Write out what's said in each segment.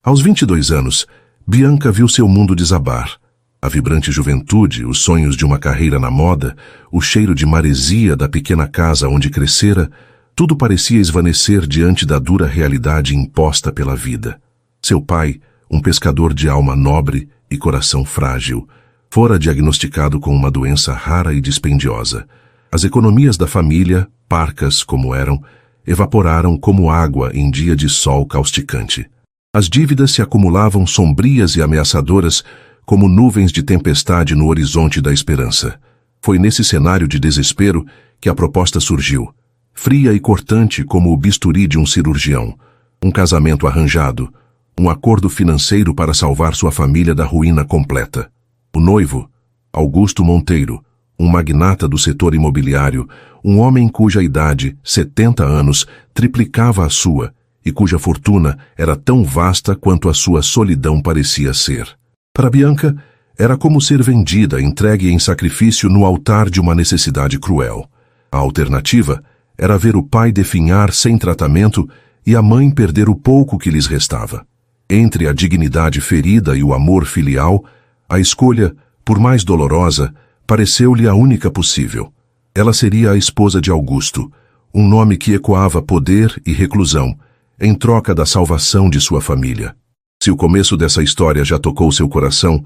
Aos 22 anos, Bianca viu seu mundo desabar. A vibrante juventude, os sonhos de uma carreira na moda, o cheiro de maresia da pequena casa onde crescera, tudo parecia esvanecer diante da dura realidade imposta pela vida. Seu pai, um pescador de alma nobre e coração frágil, fora diagnosticado com uma doença rara e dispendiosa. As economias da família, parcas como eram, evaporaram como água em dia de sol causticante. As dívidas se acumulavam sombrias e ameaçadoras como nuvens de tempestade no horizonte da esperança. Foi nesse cenário de desespero que a proposta surgiu, fria e cortante como o bisturi de um cirurgião, um casamento arranjado, um acordo financeiro para salvar sua família da ruína completa. O noivo, Augusto Monteiro, um magnata do setor imobiliário, um homem cuja idade, 70 anos, triplicava a sua e cuja fortuna era tão vasta quanto a sua solidão parecia ser. Para Bianca, era como ser vendida, entregue em sacrifício no altar de uma necessidade cruel. A alternativa era ver o pai definhar sem tratamento e a mãe perder o pouco que lhes restava. Entre a dignidade ferida e o amor filial, a escolha, por mais dolorosa, pareceu-lhe a única possível. Ela seria a esposa de Augusto, um nome que ecoava poder e reclusão, em troca da salvação de sua família. Se o começo dessa história já tocou seu coração,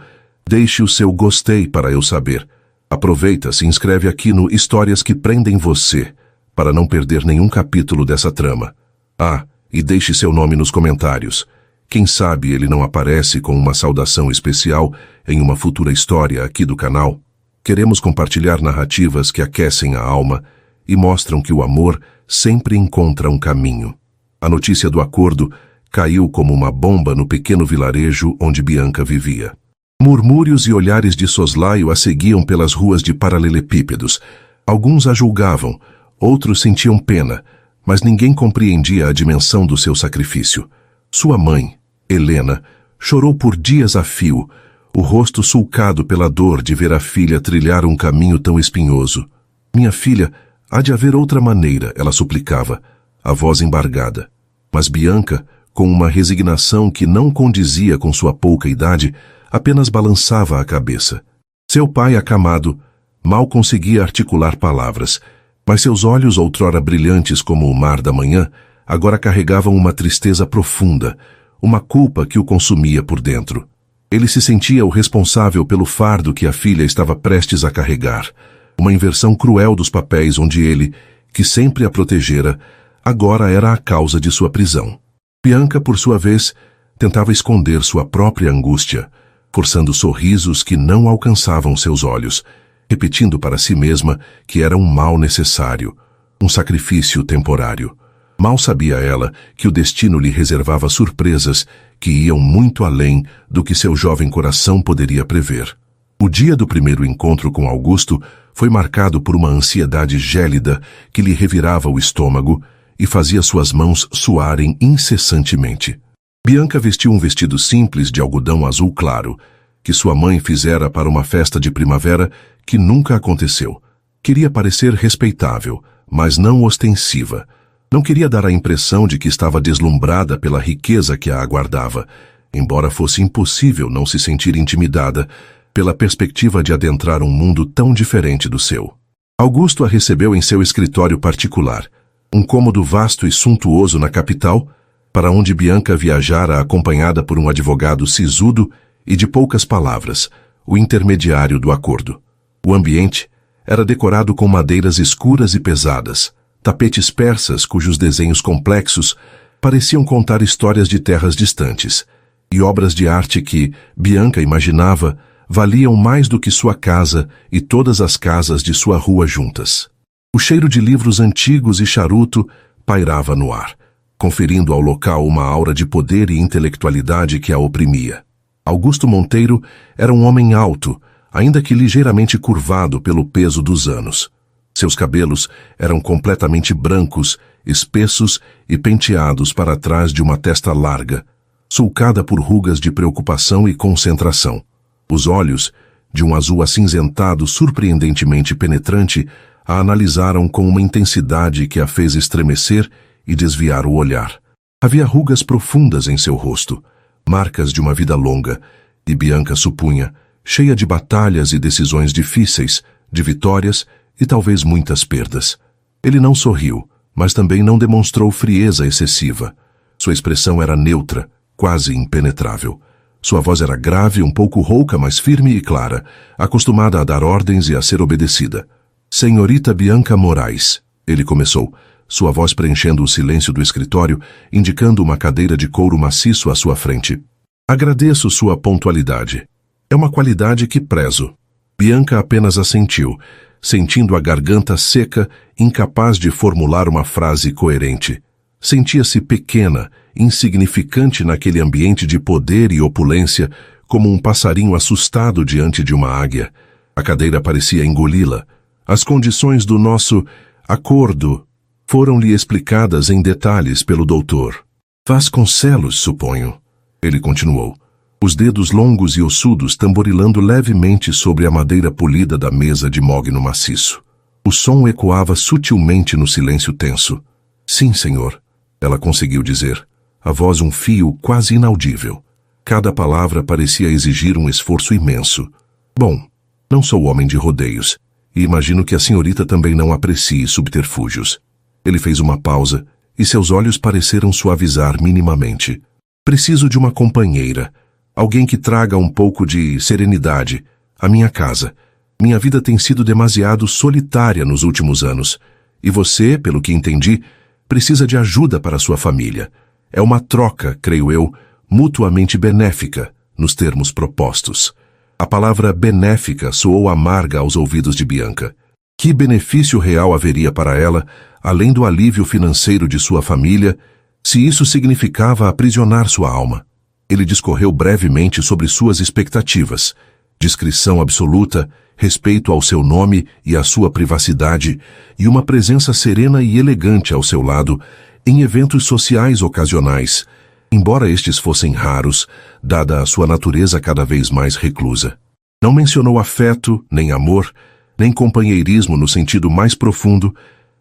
deixe o seu gostei para eu saber. Aproveita, se inscreve aqui no Histórias que Prendem Você, para não perder nenhum capítulo dessa trama. Ah, e deixe seu nome nos comentários. Quem sabe ele não aparece com uma saudação especial em uma futura história aqui do canal. Queremos compartilhar narrativas que aquecem a alma e mostram que o amor sempre encontra um caminho. A notícia do acordo caiu como uma bomba no pequeno vilarejo onde Bianca vivia. Murmúrios e olhares de soslaio a seguiam pelas ruas de paralelepípedos. Alguns a julgavam, outros sentiam pena, mas ninguém compreendia a dimensão do seu sacrifício. Sua mãe, Helena, chorou por dias a fio, o rosto sulcado pela dor de ver a filha trilhar um caminho tão espinhoso. Minha filha, há de haver outra maneira, ela suplicava, a voz embargada. Mas Bianca, com uma resignação que não condizia com sua pouca idade, apenas balançava a cabeça. Seu pai, acamado, mal conseguia articular palavras, mas seus olhos, outrora brilhantes como o mar da manhã, agora carregavam uma tristeza profunda, uma culpa que o consumia por dentro. Ele se sentia o responsável pelo fardo que a filha estava prestes a carregar, uma inversão cruel dos papéis onde ele, que sempre a protegera, agora era a causa de sua prisão. Bianca, por sua vez, tentava esconder sua própria angústia, forçando sorrisos que não alcançavam seus olhos, repetindo para si mesma que era um mal necessário, um sacrifício temporário. Mal sabia ela que o destino lhe reservava surpresas que iam muito além do que seu jovem coração poderia prever. O dia do primeiro encontro com Augusto foi marcado por uma ansiedade gélida que lhe revirava o estômago e fazia suas mãos suarem incessantemente. Bianca vestiu um vestido simples de algodão azul claro, que sua mãe fizera para uma festa de primavera que nunca aconteceu. Queria parecer respeitável, mas não ostensiva. Não queria dar a impressão de que estava deslumbrada pela riqueza que a aguardava, embora fosse impossível não se sentir intimidada pela perspectiva de adentrar um mundo tão diferente do seu. Augusto a recebeu em seu escritório particular, um cômodo vasto e suntuoso na capital, para onde Bianca viajara acompanhada por um advogado sisudo e de poucas palavras, o intermediário do acordo. O ambiente era decorado com madeiras escuras e pesadas, tapetes persas cujos desenhos complexos pareciam contar histórias de terras distantes, e obras de arte que, Bianca imaginava, valiam mais do que sua casa e todas as casas de sua rua juntas. O cheiro de livros antigos e charuto pairava no ar, conferindo ao local uma aura de poder e intelectualidade que a oprimia. Augusto Monteiro era um homem alto, ainda que ligeiramente curvado pelo peso dos anos. Seus cabelos eram completamente brancos, espessos e penteados para trás de uma testa larga, sulcada por rugas de preocupação e concentração. Os olhos, de um azul acinzentado surpreendentemente penetrante, a analisaram com uma intensidade que a fez estremecer e desviar o olhar. Havia rugas profundas em seu rosto, marcas de uma vida longa, e Bianca supunha, cheia de batalhas e decisões difíceis, de vitórias e talvez muitas perdas. Ele não sorriu, mas também não demonstrou frieza excessiva. Sua expressão era neutra, quase impenetrável. Sua voz era grave, um pouco rouca, mas firme e clara, acostumada a dar ordens e a ser obedecida. Senhorita Bianca Moraes, ele começou, sua voz preenchendo o silêncio do escritório, indicando uma cadeira de couro maciço à sua frente. Agradeço sua pontualidade. É uma qualidade que prezo. Bianca apenas assentiu, sentindo a garganta seca, incapaz de formular uma frase coerente. Sentia-se pequena, insignificante naquele ambiente de poder e opulência, como um passarinho assustado diante de uma águia. A cadeira parecia engoli-la. As condições do nosso acordo foram-lhe explicadas em detalhes pelo doutor. Vasconcelos, suponho. Ele continuou, os dedos longos e ossudos tamborilando levemente sobre a madeira polida da mesa de mogno maciço. O som ecoava sutilmente no silêncio tenso. Sim, senhor, ela conseguiu dizer, a voz um fio quase inaudível. Cada palavra parecia exigir um esforço imenso. Bom, não sou homem de rodeios, e imagino que a senhorita também não aprecie subterfúgios. Ele fez uma pausa, e seus olhos pareceram suavizar minimamente. Preciso de uma companheira, alguém que traga um pouco de serenidade à minha casa. Minha vida tem sido demasiado solitária nos últimos anos, e você, pelo que entendi, precisa de ajuda para sua família. É uma troca, creio eu, mutuamente benéfica, nos termos propostos. A palavra benéfica soou amarga aos ouvidos de Bianca. Que benefício real haveria para ela, além do alívio financeiro de sua família, se isso significava aprisionar sua alma? Ele discorreu brevemente sobre suas expectativas, discrição absoluta, respeito ao seu nome e à sua privacidade, e uma presença serena e elegante ao seu lado, em eventos sociais ocasionais, embora estes fossem raros, dada a sua natureza cada vez mais reclusa. Não mencionou afeto, nem amor, nem companheirismo no sentido mais profundo,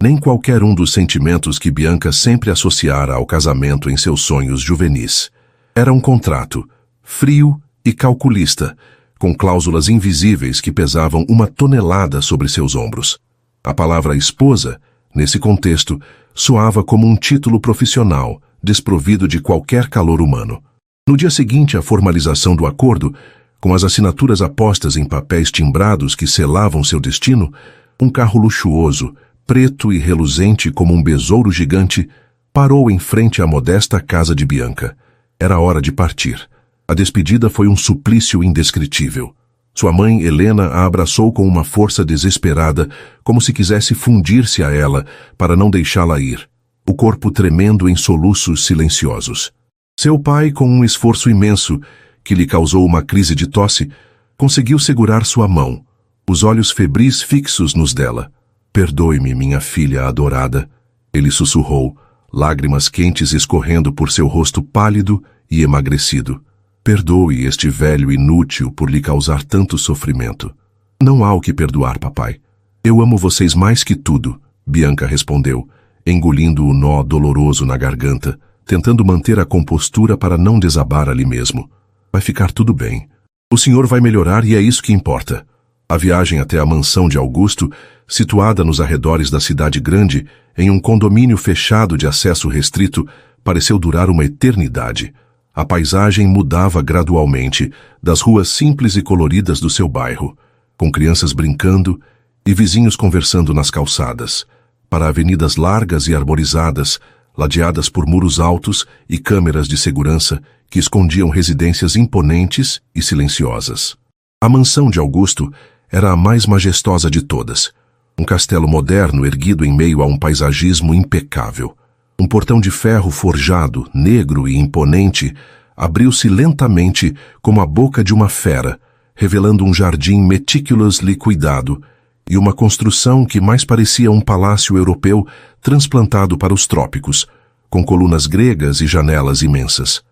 nem qualquer um dos sentimentos que Bianca sempre associara ao casamento em seus sonhos juvenis. Era um contrato, frio e calculista, com cláusulas invisíveis que pesavam 1 tonelada sobre seus ombros. A palavra esposa, nesse contexto, soava como um título profissional, desprovido de qualquer calor humano. No dia seguinte à formalização do acordo, com as assinaturas apostas em papéis timbrados que selavam seu destino, um carro luxuoso, preto e reluzente como um besouro gigante, parou em frente à modesta casa de Bianca. Era hora de partir. A despedida foi um suplício indescritível. Sua mãe, Helena, a abraçou com uma força desesperada, como se quisesse fundir-se a ela para não deixá-la ir, o corpo tremendo em soluços silenciosos. Seu pai, com um esforço imenso, que lhe causou uma crise de tosse, conseguiu segurar sua mão, os olhos febris fixos nos dela. Perdoe-me, minha filha adorada, ele sussurrou, lágrimas quentes escorrendo por seu rosto pálido e emagrecido. Perdoe este velho inútil por lhe causar tanto sofrimento. Não há o que perdoar, papai. Eu amo vocês mais que tudo, Bianca respondeu, engolindo o nó doloroso na garganta, tentando manter a compostura para não desabar ali mesmo. Vai ficar tudo bem. O senhor vai melhorar e é isso que importa. A viagem até a mansão de Augusto, situada nos arredores da cidade grande, em um condomínio fechado de acesso restrito, pareceu durar uma eternidade. A paisagem mudava gradualmente das ruas simples e coloridas do seu bairro, com crianças brincando e vizinhos conversando nas calçadas, para avenidas largas e arborizadas, ladeadas por muros altos e câmeras de segurança que escondiam residências imponentes e silenciosas. A mansão de Augusto era a mais majestosa de todas, um castelo moderno erguido em meio a um paisagismo impecável. Um portão de ferro forjado, negro e imponente, abriu-se lentamente como a boca de uma fera, revelando um jardim meticulously cuidado e uma construção que mais parecia um palácio europeu transplantado para os trópicos, com colunas gregas e janelas imensas.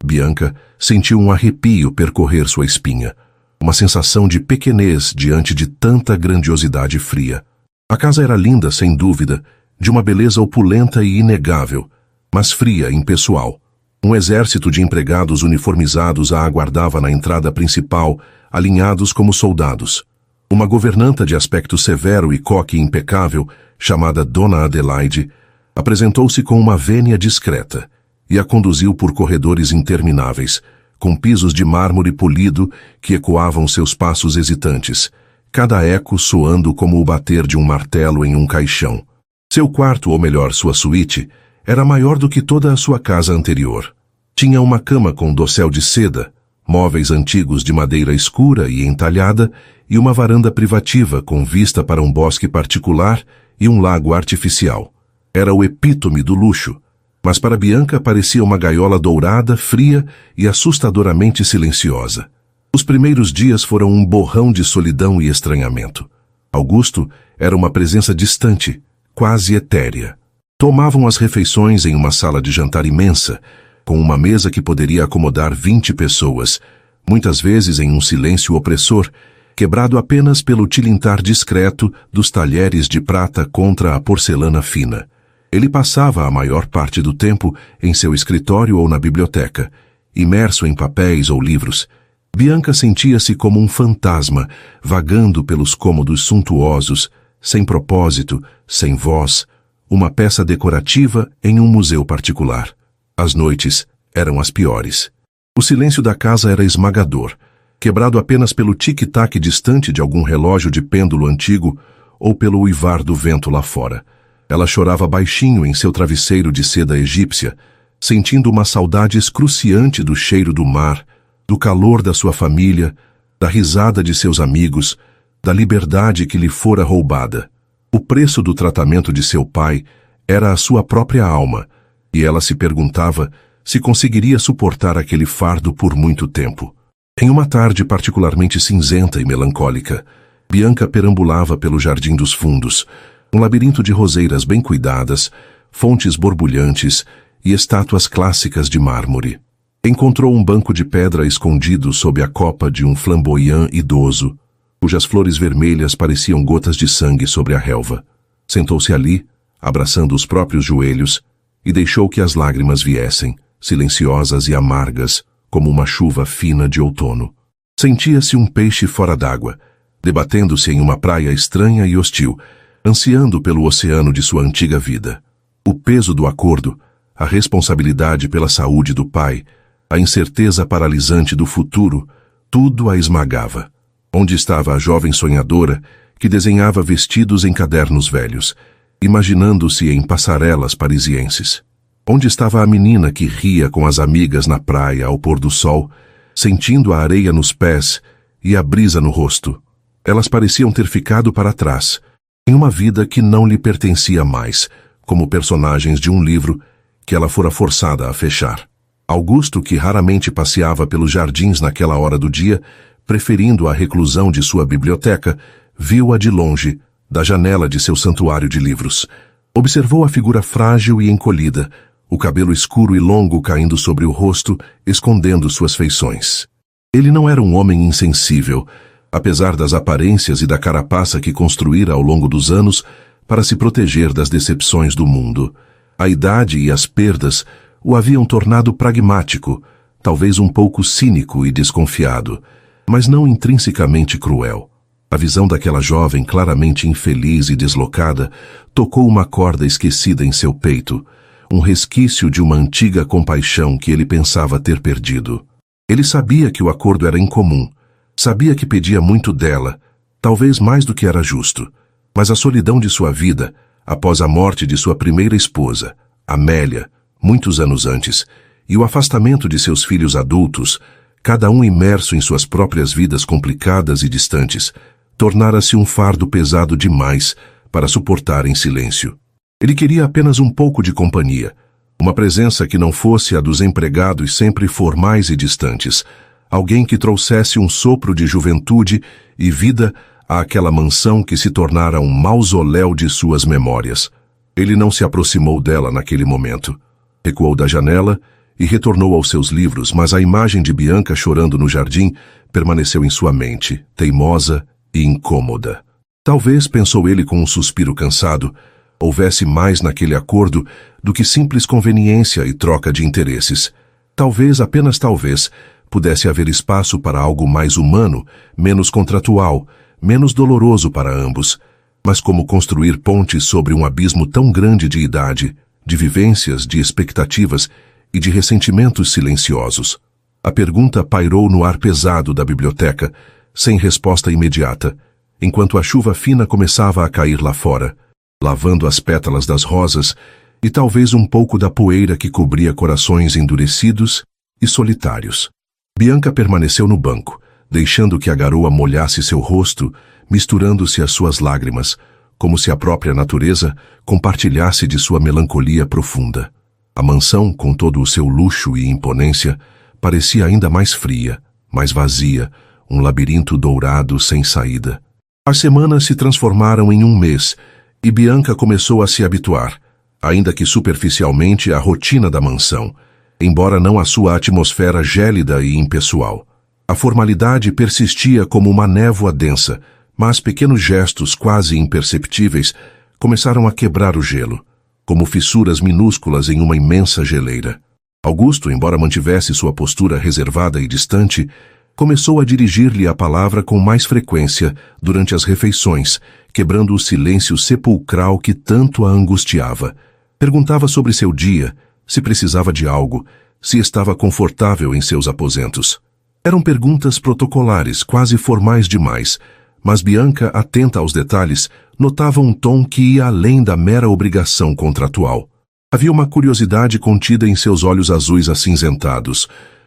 Bianca sentiu um arrepio percorrer sua espinha, uma sensação de pequenez diante de tanta grandiosidade fria. A casa era linda, sem dúvida, de uma beleza opulenta e inegável, mas fria e impessoal. Um exército de empregados uniformizados a aguardava na entrada principal, alinhados como soldados. Uma governanta de aspecto severo e coque impecável, chamada Dona Adelaide, apresentou-se com uma vênia discreta e a conduziu por corredores intermináveis, com pisos de mármore polido que ecoavam seus passos hesitantes, cada eco soando como o bater de um martelo em um caixão. Seu quarto, ou melhor, sua suíte, era maior do que toda a sua casa anterior. Tinha uma cama com dossel de seda, móveis antigos de madeira escura e entalhada e uma varanda privativa com vista para um bosque particular e um lago artificial. Era o epítome do luxo, mas para Bianca parecia uma gaiola dourada, fria e assustadoramente silenciosa. Os primeiros dias foram um borrão de solidão e estranhamento. Augusto era uma presença distante, quase etérea. Tomavam as refeições em uma sala de jantar imensa, com uma mesa que poderia acomodar 20 pessoas, muitas vezes em um silêncio opressor, quebrado apenas pelo tilintar discreto dos talheres de prata contra a porcelana fina. Ele passava a maior parte do tempo em seu escritório ou na biblioteca, imerso em papéis ou livros. Bianca sentia-se como um fantasma, vagando pelos cômodos suntuosos, sem propósito, sem voz, uma peça decorativa em um museu particular. As noites eram as piores. O silêncio da casa era esmagador, quebrado apenas pelo tic-tac distante de algum relógio de pêndulo antigo ou pelo uivar do vento lá fora. Ela chorava baixinho em seu travesseiro de seda egípcia, sentindo uma saudade excruciante do cheiro do mar, do calor da sua família, da risada de seus amigos, da liberdade que lhe fora roubada. O preço do tratamento de seu pai era a sua própria alma, e ela se perguntava se conseguiria suportar aquele fardo por muito tempo. Em uma tarde particularmente cinzenta e melancólica, Bianca perambulava pelo Jardim dos Fundos, um labirinto de roseiras bem cuidadas, fontes borbulhantes e estátuas clássicas de mármore. Encontrou um banco de pedra escondido sob a copa de um flamboyant idoso, cujas flores vermelhas pareciam gotas de sangue sobre a relva. Sentou-se ali, abraçando os próprios joelhos, e deixou que as lágrimas viessem, silenciosas e amargas, como uma chuva fina de outono. Sentia-se um peixe fora d'água, debatendo-se em uma praia estranha e hostil, ansiando pelo oceano de sua antiga vida. O peso do acordo, a responsabilidade pela saúde do pai, a incerteza paralisante do futuro, tudo a esmagava. Onde estava a jovem sonhadora que desenhava vestidos em cadernos velhos, imaginando-se em passarelas parisienses? Onde estava a menina que ria com as amigas na praia ao pôr do sol, sentindo a areia nos pés e a brisa no rosto? Elas pareciam ter ficado para trás, em uma vida que não lhe pertencia mais, como personagens de um livro que ela fora forçada a fechar. Augusto, que raramente passeava pelos jardins naquela hora do dia, preferindo a reclusão de sua biblioteca, viu-a de longe, da janela de seu santuário de livros. Observou a figura frágil e encolhida, o cabelo escuro e longo caindo sobre o rosto, escondendo suas feições. Ele não era um homem insensível, apesar das aparências e da carapaça que construíra ao longo dos anos para se proteger das decepções do mundo. A idade e as perdas o haviam tornado pragmático, talvez um pouco cínico e desconfiado, mas não intrinsecamente cruel. A visão daquela jovem claramente infeliz e deslocada tocou uma corda esquecida em seu peito, um resquício de uma antiga compaixão que ele pensava ter perdido. Ele sabia que o acordo era incomum, sabia que pedia muito dela, talvez mais do que era justo, mas a solidão de sua vida, após a morte de sua primeira esposa, Amélia, muitos anos antes, e o afastamento de seus filhos adultos, cada um imerso em suas próprias vidas complicadas e distantes, tornara-se um fardo pesado demais para suportar em silêncio. Ele queria apenas um pouco de companhia, uma presença que não fosse a dos empregados sempre formais e distantes, alguém que trouxesse um sopro de juventude e vida àquela mansão que se tornara um mausoléu de suas memórias. Ele não se aproximou dela naquele momento. Recuou da janela e retornou aos seus livros, mas a imagem de Bianca chorando no jardim permaneceu em sua mente, teimosa e incômoda. Talvez, pensou ele com um suspiro cansado, houvesse mais naquele acordo do que simples conveniência e troca de interesses. Talvez, apenas talvez, pudesse haver espaço para algo mais humano, menos contratual, menos doloroso para ambos. Mas como construir pontes sobre um abismo tão grande de idade, de vivências, de expectativas e de ressentimentos silenciosos? A pergunta pairou no ar pesado da biblioteca, sem resposta imediata, enquanto a chuva fina começava a cair lá fora, lavando as pétalas das rosas e talvez um pouco da poeira que cobria corações endurecidos e solitários. Bianca permaneceu no banco, deixando que a garoa molhasse seu rosto, misturando-se às suas lágrimas, como se a própria natureza compartilhasse de sua melancolia profunda. A mansão, com todo o seu luxo e imponência, parecia ainda mais fria, mais vazia, um labirinto dourado sem saída. As semanas se transformaram em um mês, e Bianca começou a se habituar, ainda que superficialmente, à rotina da mansão, embora não à sua atmosfera gélida e impessoal. A formalidade persistia como uma névoa densa, mas pequenos gestos quase imperceptíveis começaram a quebrar o gelo, como fissuras minúsculas em uma imensa geleira. Augusto, embora mantivesse sua postura reservada e distante, começou a dirigir-lhe a palavra com mais frequência durante as refeições, quebrando o silêncio sepulcral que tanto a angustiava. Perguntava sobre seu dia, se precisava de algo, se estava confortável em seus aposentos. Eram perguntas protocolares, quase formais demais, mas Bianca, atenta aos detalhes, notava um tom que ia além da mera obrigação contratual. Havia uma curiosidade contida em seus olhos azuis acinzentados,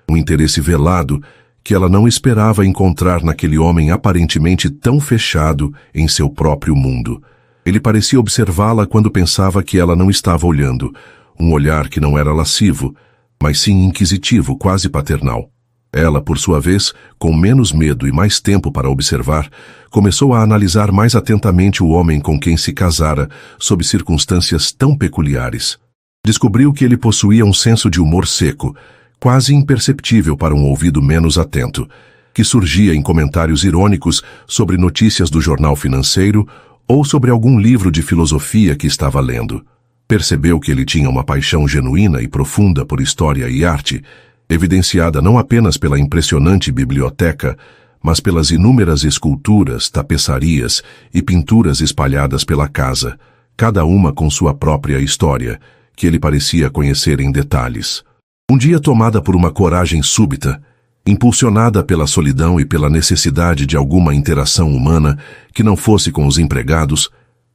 um interesse velado que ela não esperava encontrar naquele homem aparentemente tão fechado em seu próprio mundo. Ele parecia observá-la quando pensava que ela não estava olhando, um olhar que não era lascivo, mas sim inquisitivo, quase paternal. Ela, por sua vez, com menos medo e mais tempo para observar, começou a analisar mais atentamente o homem com quem se casara, sob circunstâncias tão peculiares. Descobriu que ele possuía um senso de humor seco, quase imperceptível para um ouvido menos atento, que surgia em comentários irônicos sobre notícias do jornal financeiro ou sobre algum livro de filosofia que estava lendo. Percebeu que ele tinha uma paixão genuína e profunda por história e arte, evidenciada não apenas pela impressionante biblioteca, mas pelas inúmeras esculturas, tapeçarias e pinturas espalhadas pela casa, cada uma com sua própria história, que ele parecia conhecer em detalhes. Um dia, tomada por uma coragem súbita, impulsionada pela solidão e pela necessidade de alguma interação humana que não fosse com os empregados,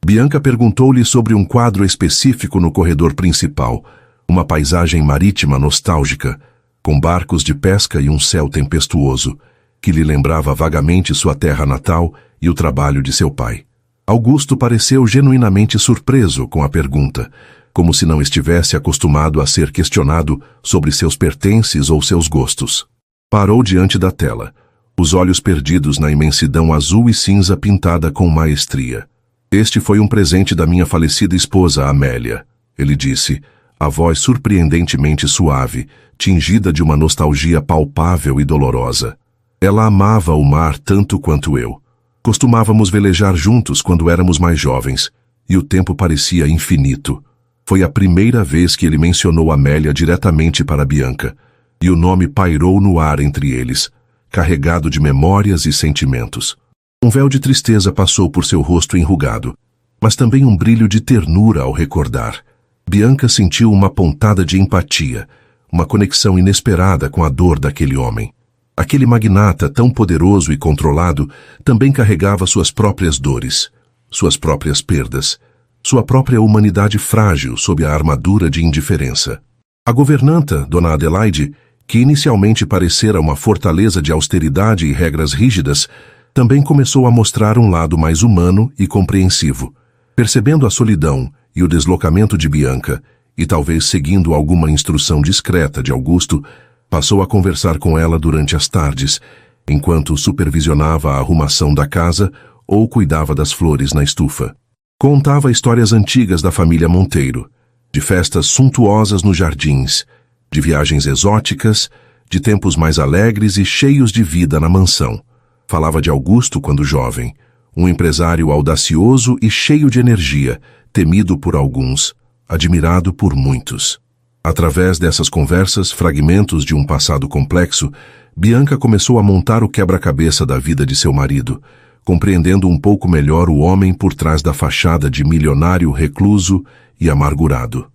Bianca perguntou-lhe sobre um quadro específico no corredor principal, uma paisagem marítima nostálgica, com barcos de pesca e um céu tempestuoso, que lhe lembrava vagamente sua terra natal e o trabalho de seu pai. Augusto pareceu genuinamente surpreso com a pergunta, como se não estivesse acostumado a ser questionado sobre seus pertences ou seus gostos. Parou diante da tela, os olhos perdidos na imensidão azul e cinza pintada com maestria. Este foi um presente da minha falecida esposa, Amélia, ele disse, a voz surpreendentemente suave, tingida de uma nostalgia palpável e dolorosa. Ela amava o mar tanto quanto eu. Costumávamos velejar juntos quando éramos mais jovens, e o tempo parecia infinito. Foi a primeira vez que ele mencionou Amélia diretamente para Bianca, e o nome pairou no ar entre eles, carregado de memórias e sentimentos. Um véu de tristeza passou por seu rosto enrugado, mas também um brilho de ternura ao recordar. Bianca sentiu uma pontada de empatia, uma conexão inesperada com a dor daquele homem. Aquele magnata tão poderoso e controlado também carregava suas próprias dores, suas próprias perdas, sua própria humanidade frágil sob a armadura de indiferença. A governanta, Dona Adelaide, que inicialmente parecera uma fortaleza de austeridade e regras rígidas, também começou a mostrar um lado mais humano e compreensivo. Percebendo a solidão e o deslocamento de Bianca, e talvez seguindo alguma instrução discreta de Augusto, passou a conversar com ela durante as tardes, enquanto supervisionava a arrumação da casa ou cuidava das flores na estufa. Contava histórias antigas da família Monteiro, de festas suntuosas nos jardins, de viagens exóticas, de tempos mais alegres e cheios de vida na mansão. Falava de Augusto quando jovem, um empresário audacioso e cheio de energia, temido por alguns, admirado por muitos. Através dessas conversas, fragmentos de um passado complexo, Bianca começou a montar o quebra-cabeça da vida de seu marido, compreendendo um pouco melhor o homem por trás da fachada de milionário recluso e amargurado.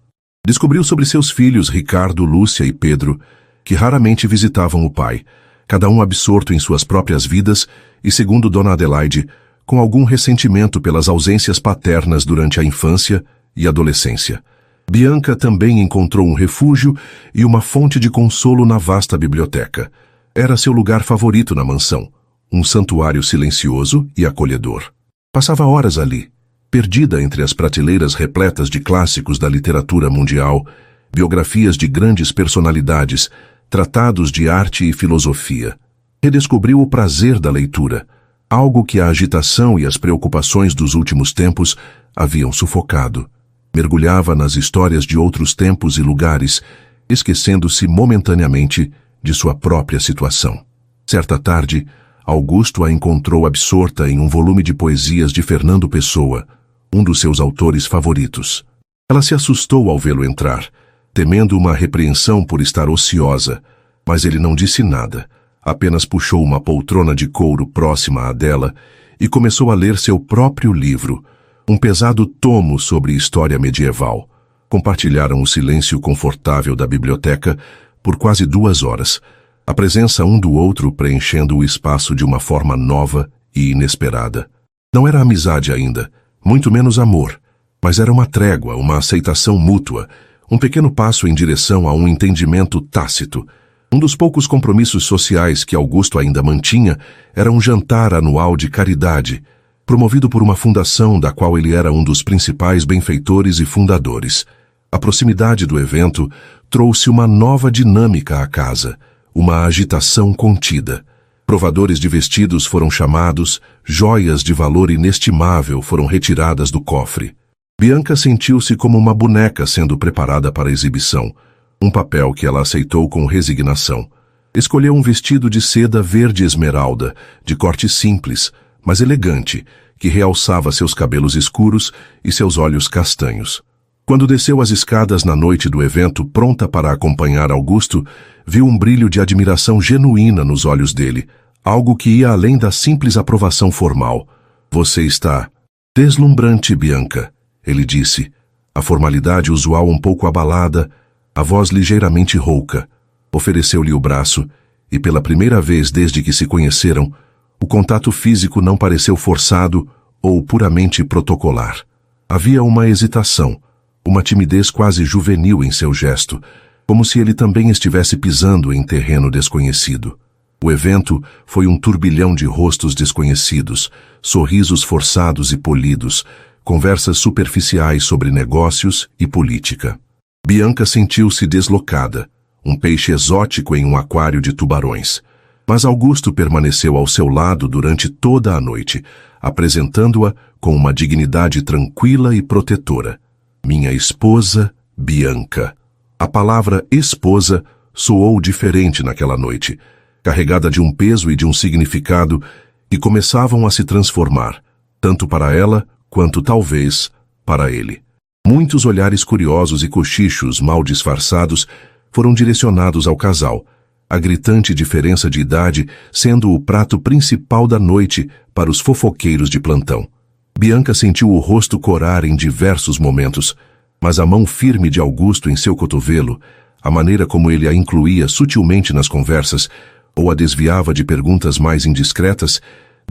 Descobriu sobre seus filhos Ricardo, Lúcia e Pedro, que raramente visitavam o pai, cada um absorto em suas próprias vidas e, segundo Dona Adelaide, com algum ressentimento pelas ausências paternas durante a infância e adolescência. Bianca também encontrou um refúgio e uma fonte de consolo na vasta biblioteca. Era seu lugar favorito na mansão, um santuário silencioso e acolhedor. Passava horas ali, perdida entre as prateleiras repletas de clássicos da literatura mundial, biografias de grandes personalidades, tratados de arte e filosofia. Redescobriu o prazer da leitura, algo que a agitação e as preocupações dos últimos tempos haviam sufocado. Mergulhava nas histórias de outros tempos e lugares, esquecendo-se momentaneamente de sua própria situação. Certa tarde, Augusto a encontrou absorta em um volume de poesias de Fernando Pessoa, um dos seus autores favoritos. Ela se assustou ao vê-lo entrar, temendo uma repreensão por estar ociosa, mas ele não disse nada, apenas puxou uma poltrona de couro próxima à dela e começou a ler seu próprio livro, um pesado tomo sobre história medieval. Compartilharam o silêncio confortável da biblioteca por quase 2 horas, a presença um do outro preenchendo o espaço de uma forma nova e inesperada. Não era amizade ainda, muito menos amor, mas era uma trégua, uma aceitação mútua, um pequeno passo em direção a um entendimento tácito. Um dos poucos compromissos sociais que Augusto ainda mantinha era um jantar anual de caridade, promovido por uma fundação da qual ele era um dos principais benfeitores e fundadores. A proximidade do evento trouxe uma nova dinâmica à casa, uma agitação contida. Provadores de vestidos foram chamados, joias de valor inestimável foram retiradas do cofre. Bianca sentiu-se como uma boneca sendo preparada para a exibição, um papel que ela aceitou com resignação. Escolheu um vestido de seda verde esmeralda, de corte simples, mas elegante, que realçava seus cabelos escuros e seus olhos castanhos. Quando desceu as escadas na noite do evento, pronta para acompanhar Augusto, viu um brilho de admiração genuína nos olhos dele, algo que ia além da simples aprovação formal. "Você está deslumbrante, Bianca", ele disse, a formalidade usual um pouco abalada, a voz ligeiramente rouca. Ofereceu-lhe o braço, e pela primeira vez desde que se conheceram, o contato físico não pareceu forçado ou puramente protocolar. Havia uma hesitação, uma timidez quase juvenil em seu gesto, como se ele também estivesse pisando em terreno desconhecido. O evento foi um turbilhão de rostos desconhecidos, sorrisos forçados e polidos, conversas superficiais sobre negócios e política. Bianca sentiu-se deslocada, um peixe exótico em um aquário de tubarões. Mas Augusto permaneceu ao seu lado durante toda a noite, apresentando-a com uma dignidade tranquila e protetora. "Minha esposa, Bianca." A palavra esposa soou diferente naquela noite, carregada de um peso e de um significado que começavam a se transformar, tanto para ela quanto talvez para ele. Muitos olhares curiosos e cochichos mal disfarçados foram direcionados ao casal, a gritante diferença de idade sendo o prato principal da noite para os fofoqueiros de plantão. Bianca sentiu o rosto corar em diversos momentos, mas a mão firme de Augusto em seu cotovelo, a maneira como ele a incluía sutilmente nas conversas ou a desviava de perguntas mais indiscretas,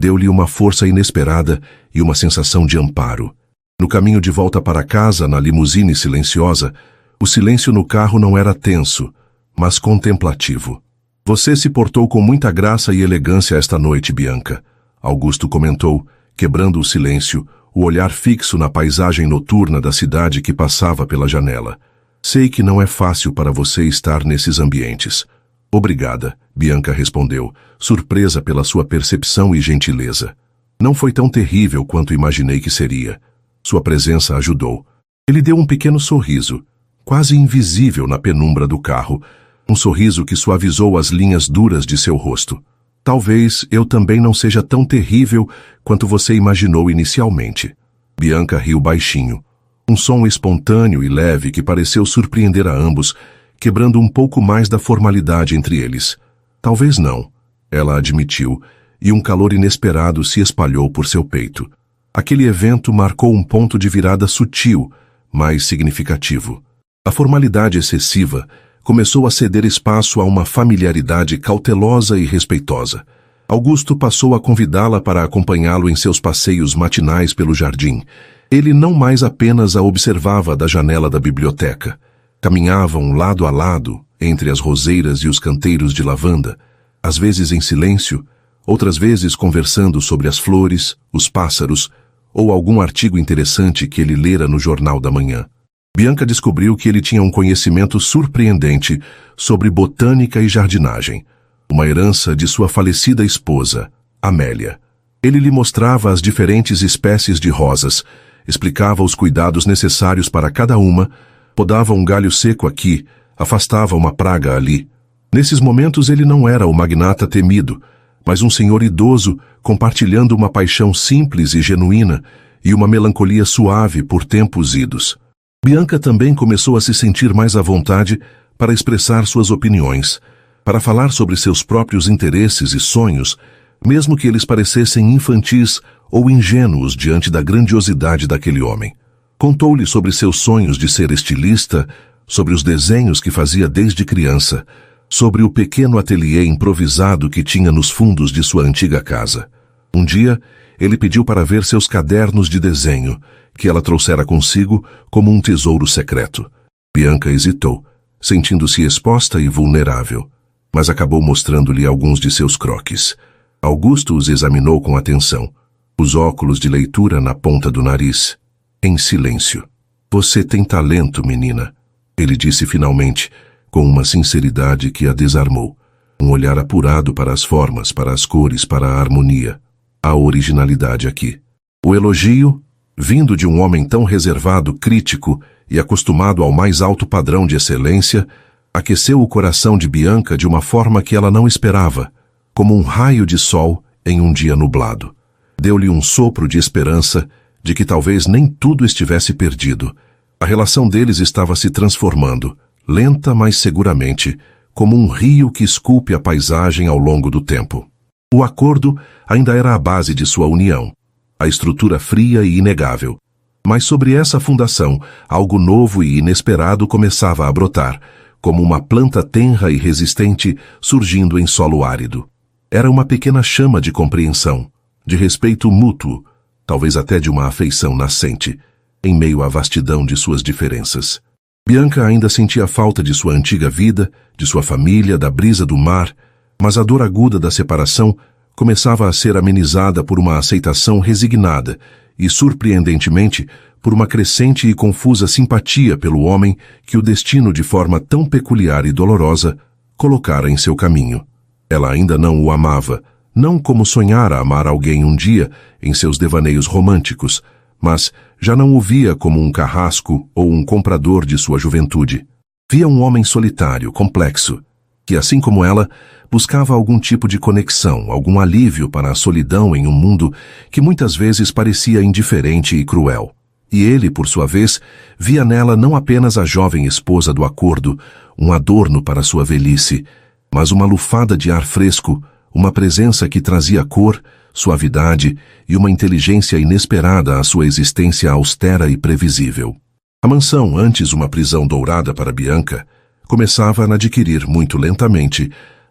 deu-lhe uma força inesperada e uma sensação de amparo. No caminho de volta para casa, na limusine silenciosa, o silêncio no carro não era tenso, mas contemplativo. "Você se portou com muita graça e elegância esta noite, Bianca", Augusto comentou, quebrando o silêncio, o olhar fixo na paisagem noturna da cidade que passava pela janela. "Sei que não é fácil para você estar nesses ambientes." "Obrigada", Bianca respondeu, surpresa pela sua percepção e gentileza. "Não foi tão terrível quanto imaginei que seria." Sua presença ajudou. Ele deu um pequeno sorriso, quase invisível na penumbra do carro, um sorriso que suavizou as linhas duras de seu rosto. "Talvez eu também não seja tão terrível quanto você imaginou inicialmente." Bianca riu baixinho. Um som espontâneo e leve que pareceu surpreender a ambos, quebrando um pouco mais da formalidade entre eles. Talvez não, ela admitiu, e um calor inesperado se espalhou por seu peito. Aquele evento marcou um ponto de virada sutil, mas significativo. A formalidade excessiva começou a ceder espaço a uma familiaridade cautelosa e respeitosa. Augusto passou a convidá-la para acompanhá-lo em seus passeios matinais pelo jardim. Ele não mais apenas a observava da janela da biblioteca. Caminhavam lado a lado, entre as roseiras e os canteiros de lavanda, às vezes em silêncio, outras vezes conversando sobre as flores, os pássaros ou algum artigo interessante que ele lera no jornal da manhã. Bianca descobriu que ele tinha um conhecimento surpreendente sobre botânica e jardinagem, uma herança de sua falecida esposa, Amélia. Ele lhe mostrava as diferentes espécies de rosas, explicava os cuidados necessários para cada uma, podava um galho seco aqui, afastava uma praga ali. Nesses momentos ele não era o magnata temido, mas um senhor idoso compartilhando uma paixão simples e genuína e uma melancolia suave por tempos idos. Bianca também começou a se sentir mais à vontade para expressar suas opiniões, para falar sobre seus próprios interesses e sonhos, mesmo que eles parecessem infantis ou ingênuos diante da grandiosidade daquele homem. Contou-lhe sobre seus sonhos de ser estilista, sobre os desenhos que fazia desde criança, sobre o pequeno ateliê improvisado que tinha nos fundos de sua antiga casa. Um dia, ele pediu para ver seus cadernos de desenho, que ela trouxera consigo como um tesouro secreto. Bianca hesitou, sentindo-se exposta e vulnerável, mas acabou mostrando-lhe alguns de seus croquis. Augusto os examinou com atenção, os óculos de leitura na ponta do nariz, em silêncio. "Você tem talento, menina", ele disse finalmente, com uma sinceridade que a desarmou. Um olhar apurado para as formas, para as cores, para a harmonia. A originalidade aqui. O elogio, vindo de um homem tão reservado, crítico e acostumado ao mais alto padrão de excelência, aqueceu o coração de Bianca de uma forma que ela não esperava, como um raio de sol em um dia nublado. Deu-lhe um sopro de esperança de que talvez nem tudo estivesse perdido. A relação deles estava se transformando, lenta mas seguramente, como um rio que esculpe a paisagem ao longo do tempo. O acordo ainda era a base de sua união, a estrutura fria e inegável. Mas sobre essa fundação, algo novo e inesperado começava a brotar, como uma planta tenra e resistente surgindo em solo árido. Era uma pequena chama de compreensão, de respeito mútuo, talvez até de uma afeição nascente, em meio à vastidão de suas diferenças. Bianca ainda sentia falta de sua antiga vida, de sua família, da brisa do mar, mas a dor aguda da separação começava a ser amenizada por uma aceitação resignada e, surpreendentemente, por uma crescente e confusa simpatia pelo homem que o destino, de forma tão peculiar e dolorosa, colocara em seu caminho. Ela ainda não o amava, não como sonhara amar alguém um dia em seus devaneios românticos, mas já não o via como um carrasco ou um comprador de sua juventude. Via um homem solitário, complexo, que, assim como ela, buscava algum tipo de conexão, algum alívio para a solidão em um mundo que muitas vezes parecia indiferente e cruel. E ele, por sua vez, via nela não apenas a jovem esposa do acordo, um adorno para sua velhice, mas uma lufada de ar fresco, uma presença que trazia cor, suavidade e uma inteligência inesperada à sua existência austera e previsível. A mansão, antes uma prisão dourada para Bianca, começava a adquirir muito lentamente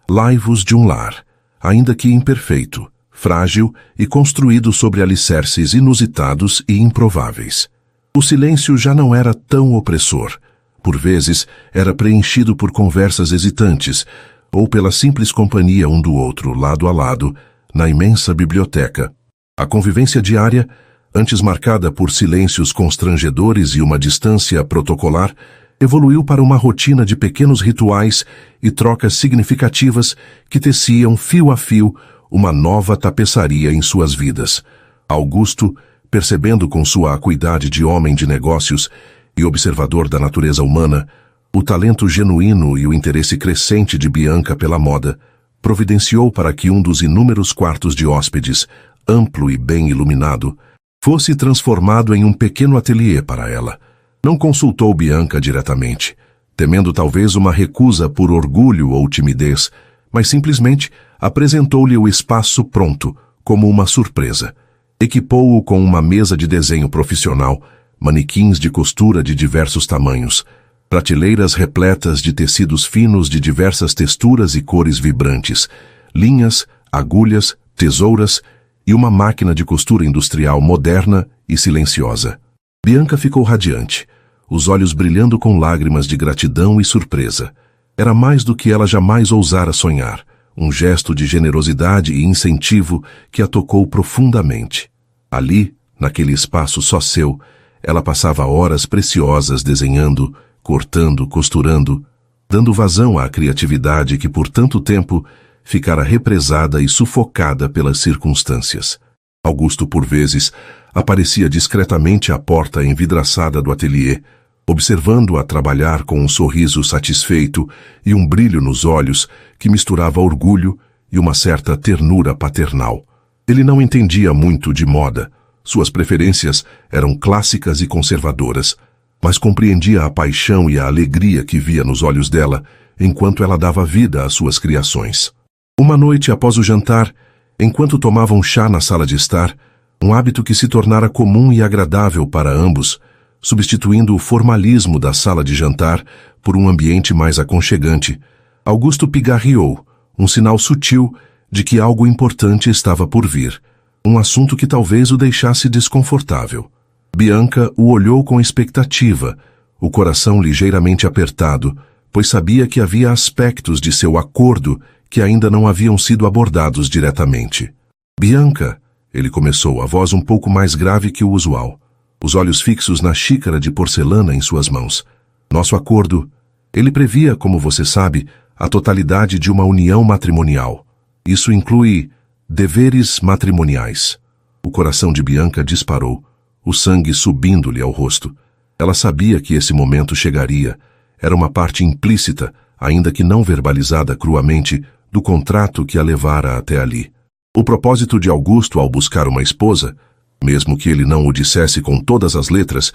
laivos de um lar, ainda que imperfeito, frágil e construído sobre alicerces inusitados e improváveis. O silêncio já não era tão opressor. Por vezes, era preenchido por conversas hesitantes, ou pela simples companhia um do outro, lado a lado, na imensa biblioteca. A convivência diária, antes marcada por silêncios constrangedores e uma distância protocolar, evoluiu para uma rotina de pequenos rituais e trocas significativas que teciam fio a fio uma nova tapeçaria em suas vidas. Augusto, percebendo com sua acuidade de homem de negócios e observador da natureza humana, o talento genuíno e o interesse crescente de Bianca pela moda, providenciou para que um dos inúmeros quartos de hóspedes, amplo e bem iluminado, fosse transformado em um pequeno ateliê para ela. Não consultou Bianca diretamente, temendo talvez uma recusa por orgulho ou timidez, mas simplesmente apresentou-lhe o espaço pronto, como uma surpresa. Equipou-o com uma mesa de desenho profissional, manequins de costura de diversos tamanhos, prateleiras repletas de tecidos finos de diversas texturas e cores vibrantes, linhas, agulhas, tesouras e uma máquina de costura industrial moderna e silenciosa. Bianca ficou radiante, os olhos brilhando com lágrimas de gratidão e surpresa. Era mais do que ela jamais ousara sonhar, um gesto de generosidade e incentivo que a tocou profundamente. Ali, naquele espaço só seu, ela passava horas preciosas desenhando, cortando, costurando, dando vazão à criatividade que por tanto tempo ficara represada e sufocada pelas circunstâncias. Augusto, por vezes, aparecia discretamente à porta envidraçada do ateliê, observando-a trabalhar com um sorriso satisfeito e um brilho nos olhos que misturava orgulho e uma certa ternura paternal. Ele não entendia muito de moda, suas preferências eram clássicas e conservadoras, mas compreendia a paixão e a alegria que via nos olhos dela enquanto ela dava vida às suas criações. Uma noite após o jantar, enquanto tomavam chá na sala de estar, um hábito que se tornara comum e agradável para ambos, substituindo o formalismo da sala de jantar por um ambiente mais aconchegante, Augusto pigarreou, um sinal sutil de que algo importante estava por vir, um assunto que talvez o deixasse desconfortável. Bianca o olhou com expectativa, o coração ligeiramente apertado, pois sabia que havia aspectos de seu acordo que ainda não haviam sido abordados diretamente. Bianca, ele começou, a voz um pouco mais grave que o usual, os olhos fixos na xícara de porcelana em suas mãos. Nosso acordo, ele previa, como você sabe, a totalidade de uma união matrimonial. Isso inclui deveres matrimoniais. O coração de Bianca disparou, o sangue subindo-lhe ao rosto. Ela sabia que esse momento chegaria. Era uma parte implícita, ainda que não verbalizada cruamente, do contrato que a levara até ali. O propósito de Augusto ao buscar uma esposa, mesmo que ele não o dissesse com todas as letras,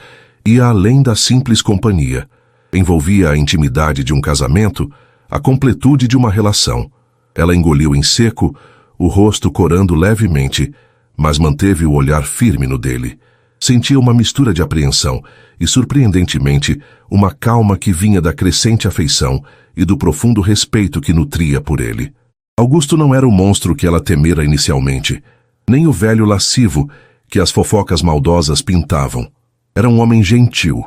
ia além da simples companhia. Envolvia a intimidade de um casamento, a completude de uma relação. Ela engoliu em seco, o rosto corando levemente, mas manteve o olhar firme no dele. Sentia uma mistura de apreensão e, surpreendentemente, uma calma que vinha da crescente afeição e do profundo respeito que nutria por ele. Augusto não era o monstro que ela temera inicialmente, nem o velho lascivo que as fofocas maldosas pintavam. Era um homem gentil,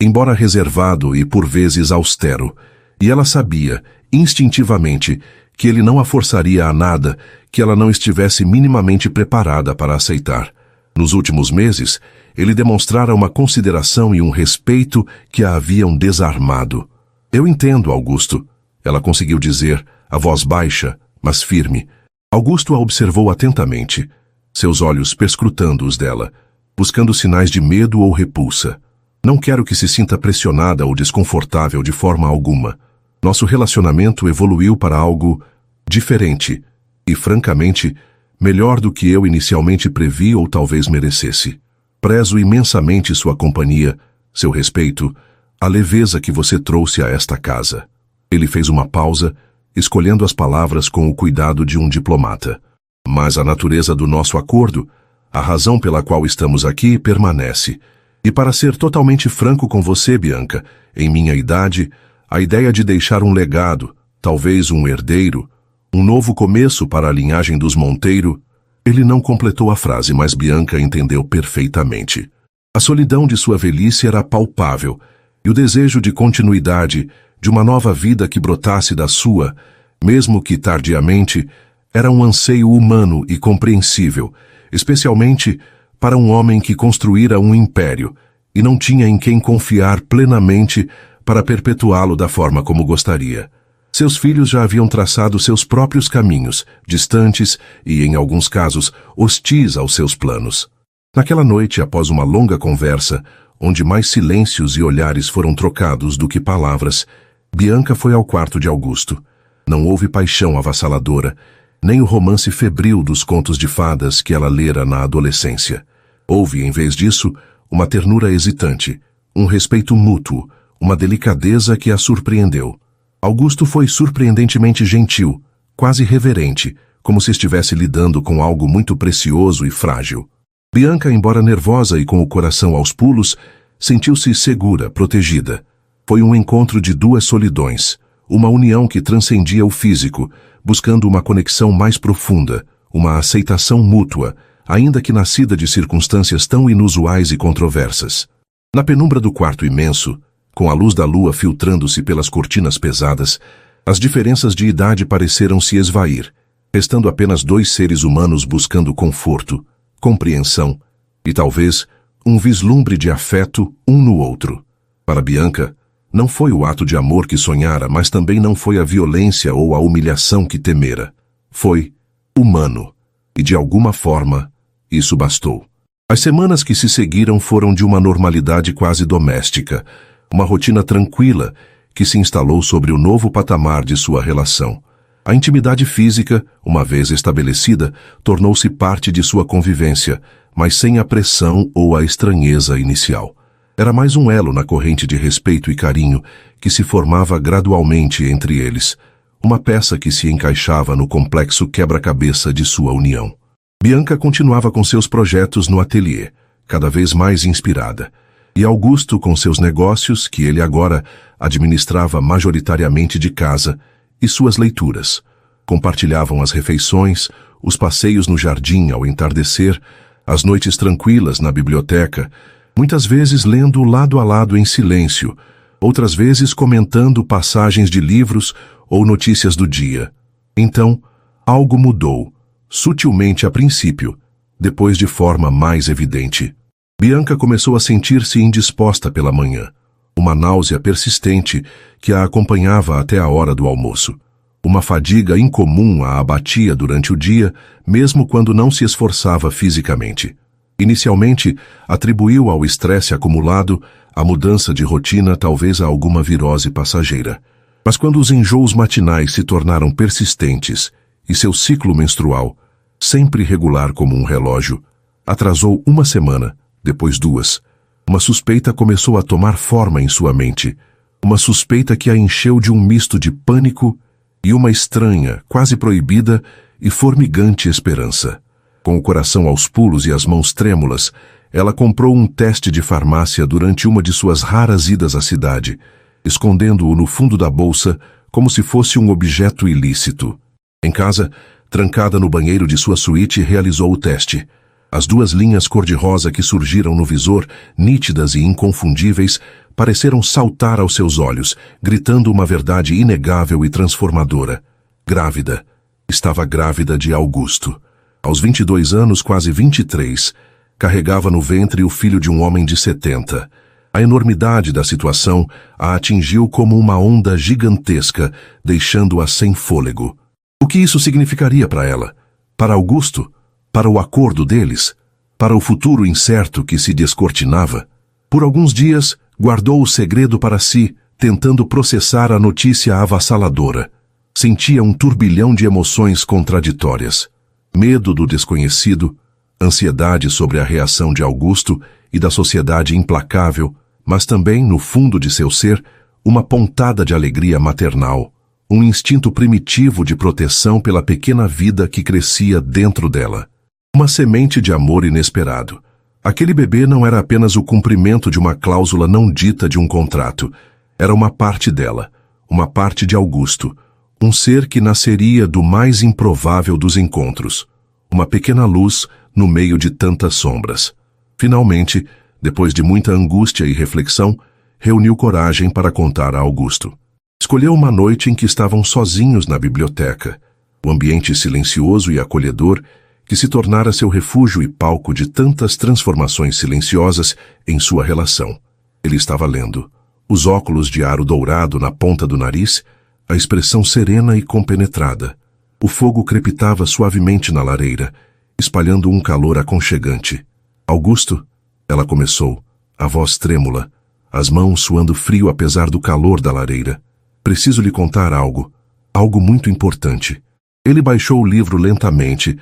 embora reservado e por vezes austero, e ela sabia, instintivamente, que ele não a forçaria a nada que ela não estivesse minimamente preparada para aceitar. Nos últimos meses, ele demonstrara uma consideração e um respeito que a haviam desarmado. Eu entendo, Augusto, ela conseguiu dizer, a voz baixa, mas firme. Augusto a observou atentamente, seus olhos perscrutando os dela, buscando sinais de medo ou repulsa. Não quero que se sinta pressionada ou desconfortável de forma alguma. Nosso relacionamento evoluiu para algo diferente e, francamente, melhor do que eu inicialmente previ ou talvez merecesse. Prezo imensamente sua companhia, seu respeito, a leveza que você trouxe a esta casa. Ele fez uma pausa, escolhendo as palavras com o cuidado de um diplomata. Mas a natureza do nosso acordo, a razão pela qual estamos aqui, permanece. E para ser totalmente franco com você, Bianca, em minha idade, a ideia de deixar um legado, talvez um herdeiro, um novo começo para a linhagem dos Monteiro. Ele não completou a frase, mas Bianca entendeu perfeitamente. A solidão de sua velhice era palpável, e o desejo de continuidade, de uma nova vida que brotasse da sua, mesmo que tardiamente, era um anseio humano e compreensível, especialmente para um homem que construíra um império e não tinha em quem confiar plenamente para perpetuá-lo da forma como gostaria. Seus filhos já haviam traçado seus próprios caminhos, distantes e, em alguns casos, hostis aos seus planos. Naquela noite, após uma longa conversa, onde mais silêncios e olhares foram trocados do que palavras, Bianca foi ao quarto de Augusto. Não houve paixão avassaladora, nem o romance febril dos contos de fadas que ela lera na adolescência. Houve, em vez disso, uma ternura hesitante, um respeito mútuo, uma delicadeza que a surpreendeu. Augusto foi surpreendentemente gentil, quase reverente, como se estivesse lidando com algo muito precioso e frágil. Bianca, embora nervosa e com o coração aos pulos, sentiu-se segura, protegida. Foi um encontro de duas solidões, uma união que transcendia o físico, buscando uma conexão mais profunda, uma aceitação mútua, ainda que nascida de circunstâncias tão inusuais e controversas. Na penumbra do quarto imenso, com a luz da lua filtrando-se pelas cortinas pesadas, as diferenças de idade pareceram se esvair, restando apenas dois seres humanos buscando conforto, compreensão e, talvez, um vislumbre de afeto um no outro. Para Bianca, não foi o ato de amor que sonhara, mas também não foi a violência ou a humilhação que temera. Foi humano, e de alguma forma, isso bastou. As semanas que se seguiram foram de uma normalidade quase doméstica, uma rotina tranquila que se instalou sobre o novo patamar de sua relação. A intimidade física, uma vez estabelecida, tornou-se parte de sua convivência, mas sem a pressão ou a estranheza inicial. Era mais um elo na corrente de respeito e carinho que se formava gradualmente entre eles, uma peça que se encaixava no complexo quebra-cabeça de sua união. Bianca continuava com seus projetos no ateliê, cada vez mais inspirada, e Augusto com seus negócios, que ele agora administrava majoritariamente de casa, e suas leituras. Compartilhavam as refeições, os passeios no jardim ao entardecer, as noites tranquilas na biblioteca, muitas vezes lendo lado a lado em silêncio, outras vezes comentando passagens de livros ou notícias do dia. Então, algo mudou, sutilmente a princípio, depois de forma mais evidente. Bianca começou a sentir-se indisposta pela manhã, uma náusea persistente que a acompanhava até a hora do almoço. Uma fadiga incomum a abatia durante o dia, mesmo quando não se esforçava fisicamente. Inicialmente, atribuiu ao estresse acumulado a mudança de rotina talvez a alguma virose passageira. Mas quando os enjoos matinais se tornaram persistentes e seu ciclo menstrual, sempre regular como um relógio, atrasou uma semana, depois duas, uma suspeita começou a tomar forma em sua mente, uma suspeita que a encheu de um misto de pânico e uma estranha, quase proibida e formigante esperança. Com o coração aos pulos e as mãos trêmulas, ela comprou um teste de farmácia durante uma de suas raras idas à cidade, escondendo-o no fundo da bolsa como se fosse um objeto ilícito. Em casa, trancada no banheiro de sua suíte, realizou o teste. As duas linhas cor-de-rosa que surgiram no visor, nítidas e inconfundíveis, pareceram saltar aos seus olhos, gritando uma verdade inegável e transformadora. Grávida. Estava grávida de Augusto. Aos 22 anos, quase 23, carregava no ventre o filho de um homem de 70. A enormidade da situação a atingiu como uma onda gigantesca, deixando-a sem fôlego. O que isso significaria para ela? Para Augusto? Para o acordo deles? Para o futuro incerto que se descortinava? Por alguns dias, guardou o segredo para si, tentando processar a notícia avassaladora. Sentia um turbilhão de emoções contraditórias. Medo do desconhecido, ansiedade sobre a reação de Augusto e da sociedade implacável, mas também, no fundo de seu ser, uma pontada de alegria maternal, um instinto primitivo de proteção pela pequena vida que crescia dentro dela. Uma semente de amor inesperado. Aquele bebê não era apenas o cumprimento de uma cláusula não dita de um contrato. Era uma parte dela, uma parte de Augusto, um ser que nasceria do mais improvável dos encontros. Uma pequena luz no meio de tantas sombras. Finalmente, depois de muita angústia e reflexão, reuniu coragem para contar a Augusto. Escolheu uma noite em que estavam sozinhos na biblioteca, o ambiente silencioso e acolhedor que se tornara seu refúgio e palco de tantas transformações silenciosas em sua relação. Ele estava lendo, os óculos de aro dourado na ponta do nariz, a expressão serena e compenetrada. O fogo crepitava suavemente na lareira, espalhando um calor aconchegante. Augusto, ela começou, a voz trêmula, as mãos suando frio apesar do calor da lareira. Preciso lhe contar algo, algo muito importante. Ele baixou o livro lentamente,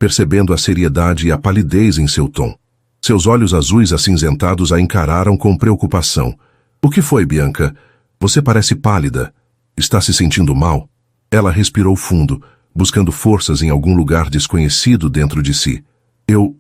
percebendo a seriedade e a palidez em seu tom. Seus olhos azuis acinzentados a encararam com preocupação. O que foi, Bianca? Você parece pálida. Está se sentindo mal? Ela respirou fundo, buscando forças em algum lugar desconhecido dentro de si. Eu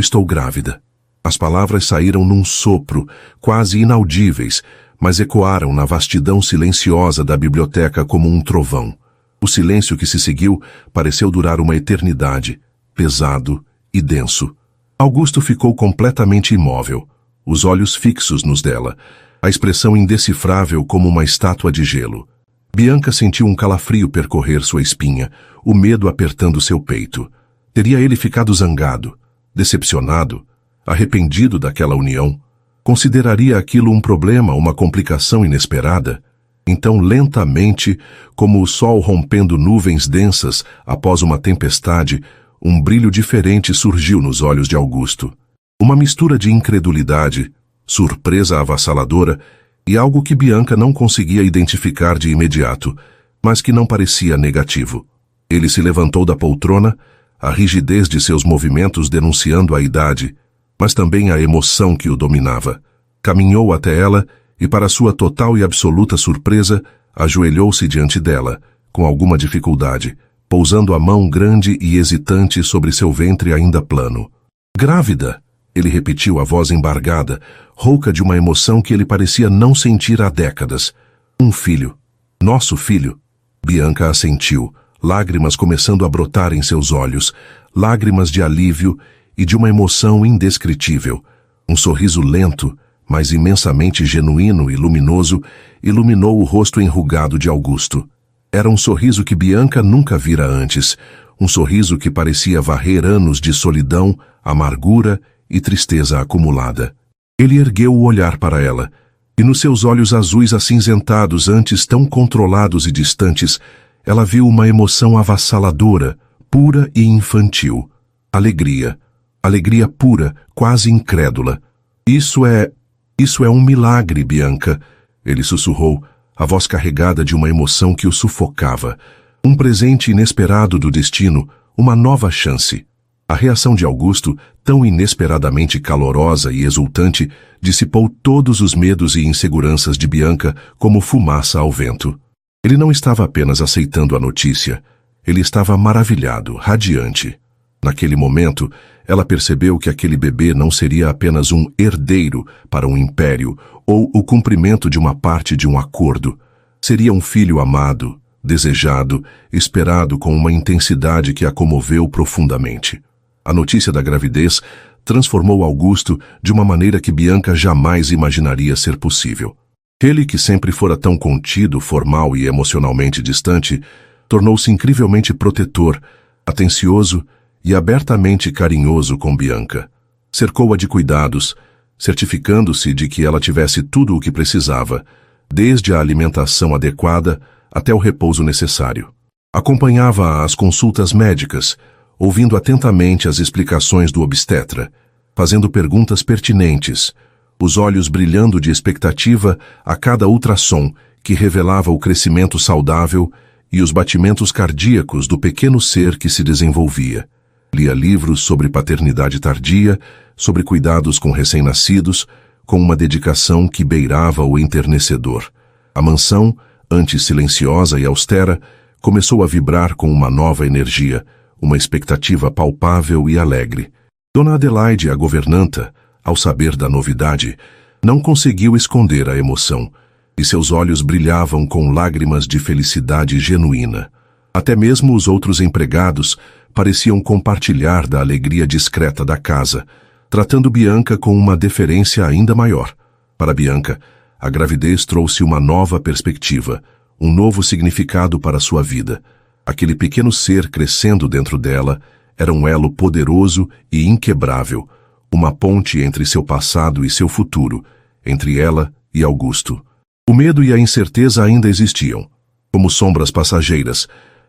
estou grávida. As palavras saíram num sopro, quase inaudíveis, mas ecoaram na vastidão silenciosa da biblioteca como um trovão. O silêncio que se seguiu pareceu durar uma eternidade, pesado e denso. Augusto ficou completamente imóvel, os olhos fixos nos dela, a expressão indecifrável como uma estátua de gelo. Bianca sentiu um calafrio percorrer sua espinha, o medo apertando seu peito. Teria ele ficado zangado, decepcionado, arrependido daquela união? Consideraria aquilo um problema, uma complicação inesperada? Então, lentamente, como o sol rompendo nuvens densas após uma tempestade, um brilho diferente surgiu nos olhos de Augusto. Uma mistura de incredulidade, surpresa avassaladora e algo que Bianca não conseguia identificar de imediato, mas que não parecia negativo. Ele se levantou da poltrona, a rigidez de seus movimentos denunciando a idade, mas também a emoção que o dominava. Caminhou até ela e, para sua total e absoluta surpresa, ajoelhou-se diante dela, com alguma dificuldade, pousando a mão grande e hesitante sobre seu ventre ainda plano. Grávida, ele repetiu, a voz embargada, rouca de uma emoção que ele parecia não sentir há décadas. Um filho. Nosso filho. Bianca assentiu, lágrimas começando a brotar em seus olhos, lágrimas de alívio e de uma emoção indescritível. Um sorriso lento, mas imensamente genuíno e luminoso, iluminou o rosto enrugado de Augusto. Era um sorriso que Bianca nunca vira antes, um sorriso que parecia varrer anos de solidão, amargura e tristeza acumulada. Ele ergueu o olhar para ela, e nos seus olhos azuis acinzentados, antes tão controlados e distantes, ela viu uma emoção avassaladora, pura e infantil. Alegria. Alegria pura, quase incrédula. Isso é um milagre, Bianca, ele sussurrou, a voz carregada de uma emoção que o sufocava. Um presente inesperado do destino, uma nova chance. A reação de Augusto, tão inesperadamente calorosa e exultante, dissipou todos os medos e inseguranças de Bianca como fumaça ao vento. Ele não estava apenas aceitando a notícia, ele estava maravilhado, radiante. Naquele momento, ela percebeu que aquele bebê não seria apenas um herdeiro para um império ou o cumprimento de uma parte de um acordo. Seria um filho amado, desejado, esperado com uma intensidade que a comoveu profundamente. A notícia da gravidez transformou Augusto de uma maneira que Bianca jamais imaginaria ser possível. Ele, que sempre fora tão contido, formal e emocionalmente distante, tornou-se incrivelmente protetor, atencioso e abertamente carinhoso com Bianca. Cercou-a de cuidados, certificando-se de que ela tivesse tudo o que precisava, desde a alimentação adequada até o repouso necessário. Acompanhava-a às consultas médicas, ouvindo atentamente as explicações do obstetra, fazendo perguntas pertinentes, os olhos brilhando de expectativa a cada ultrassom que revelava o crescimento saudável e os batimentos cardíacos do pequeno ser que se desenvolvia. Lia livros sobre paternidade tardia, sobre cuidados com recém-nascidos, com uma dedicação que beirava o enternecedor. A mansão, antes silenciosa e austera, começou a vibrar com uma nova energia, uma expectativa palpável e alegre. Dona Adelaide, a governanta, ao saber da novidade, não conseguiu esconder a emoção, e seus olhos brilhavam com lágrimas de felicidade genuína. Até mesmo os outros empregados pareciam compartilhar da alegria discreta da casa, tratando Bianca com uma deferência ainda maior. Para Bianca, a gravidez trouxe uma nova perspectiva, um novo significado para sua vida. Aquele pequeno ser crescendo dentro dela era um elo poderoso e inquebrável, uma ponte entre seu passado e seu futuro, entre ela e Augusto. O medo e a incerteza ainda existiam, como sombras passageiras,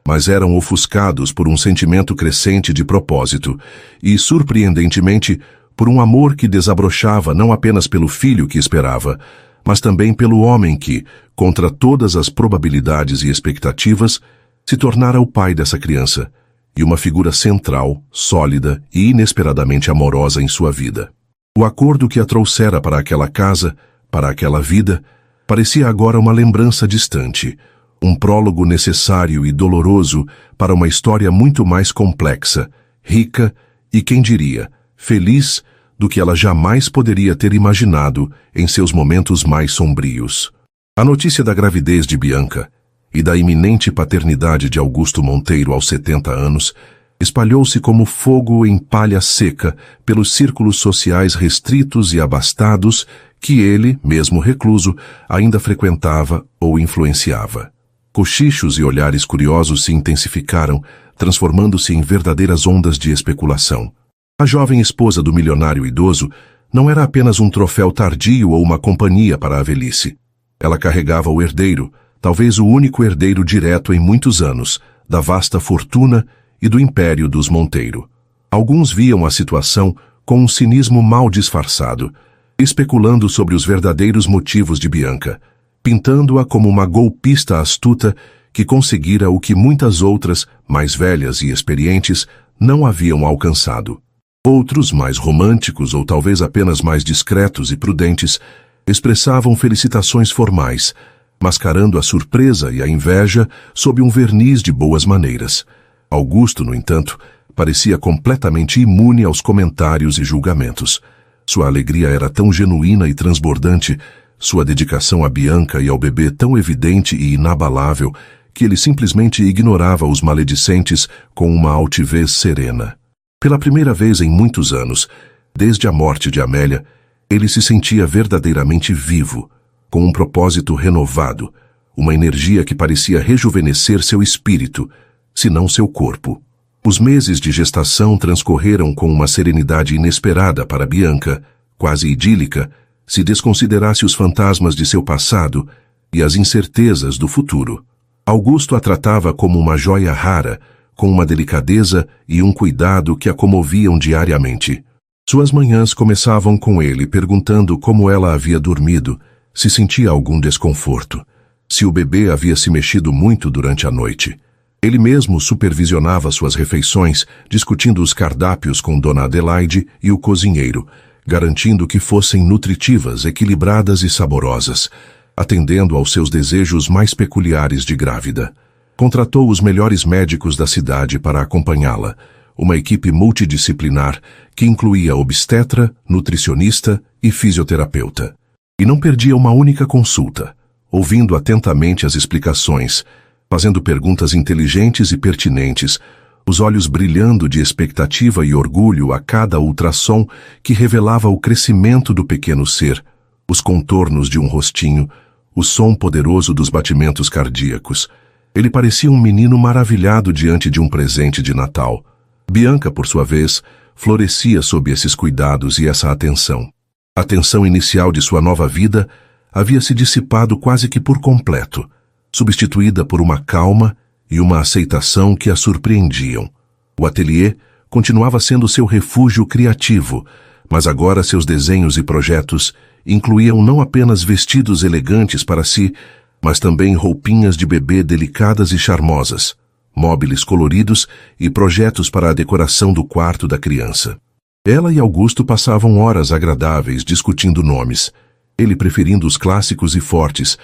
mas eram ofuscados por um sentimento crescente de propósito e, surpreendentemente, por um amor que desabrochava não apenas pelo filho que esperava, mas também pelo homem que, contra todas as probabilidades e expectativas, se tornara o pai dessa criança, e uma figura central, sólida e inesperadamente amorosa em sua vida. O acordo que a trouxera para aquela casa, para aquela vida, parecia agora uma lembrança distante, um prólogo necessário e doloroso para uma história muito mais complexa, rica e, quem diria, feliz do que ela jamais poderia ter imaginado em seus momentos mais sombrios. A notícia da gravidez de Bianca e da iminente paternidade de Augusto Monteiro aos 70 anos espalhou-se como fogo em palha seca pelos círculos sociais restritos e abastados que ele, mesmo recluso, ainda frequentava ou influenciava. Cochichos e olhares curiosos se intensificaram, transformando-se em verdadeiras ondas de especulação. A jovem esposa do milionário idoso não era apenas um troféu tardio ou uma companhia para a velhice. Ela carregava o herdeiro, talvez o único herdeiro direto em muitos anos, da vasta fortuna e do império dos Monteiro. Alguns viam a situação com um cinismo mal disfarçado, especulando sobre os verdadeiros motivos de Bianca, pintando-a como uma golpista astuta que conseguira o que muitas outras, mais velhas e experientes, não haviam alcançado. Outros, mais românticos ou talvez apenas mais discretos e prudentes, expressavam felicitações formais, mascarando a surpresa e a inveja sob um verniz de boas maneiras. Augusto, no entanto, parecia completamente imune aos comentários e julgamentos. Sua alegria era tão genuína e transbordante, sua dedicação a Bianca e ao bebê tão evidente e inabalável, que ele simplesmente ignorava os maledicentes com uma altivez serena. Pela primeira vez em muitos anos, desde a morte de Amélia, ele se sentia verdadeiramente vivo, com um propósito renovado, uma energia que parecia rejuvenescer seu espírito, se não seu corpo. Os meses de gestação transcorreram com uma serenidade inesperada para Bianca, quase idílica, se desconsiderasse os fantasmas de seu passado e as incertezas do futuro. Augusto a tratava como uma joia rara, com uma delicadeza e um cuidado que a comoviam diariamente. Suas manhãs começavam com ele perguntando como ela havia dormido, se sentia algum desconforto, se o bebê havia se mexido muito durante a noite. Ele mesmo supervisionava suas refeições, discutindo os cardápios com Dona Adelaide e o cozinheiro, garantindo que fossem nutritivas, equilibradas e saborosas, atendendo aos seus desejos mais peculiares de grávida. Contratou os melhores médicos da cidade para acompanhá-la, uma equipe multidisciplinar que incluía obstetra, nutricionista e fisioterapeuta. E não perdia uma única consulta, ouvindo atentamente as explicações, fazendo perguntas inteligentes e pertinentes, os olhos brilhando de expectativa e orgulho a cada ultrassom que revelava o crescimento do pequeno ser, os contornos de um rostinho, o som poderoso dos batimentos cardíacos. Ele parecia um menino maravilhado diante de um presente de Natal. Bianca, por sua vez, florescia sob esses cuidados e essa atenção. A tensão inicial de sua nova vida havia se dissipado quase que por completo, substituída por uma calma e uma aceitação que a surpreendiam. O ateliê continuava sendo seu refúgio criativo, mas agora seus desenhos e projetos incluíam não apenas vestidos elegantes para si, mas também roupinhas de bebê delicadas e charmosas, móveis coloridos e projetos para a decoração do quarto da criança. Ela e Augusto passavam horas agradáveis discutindo nomes, ele preferindo os clássicos e fortes,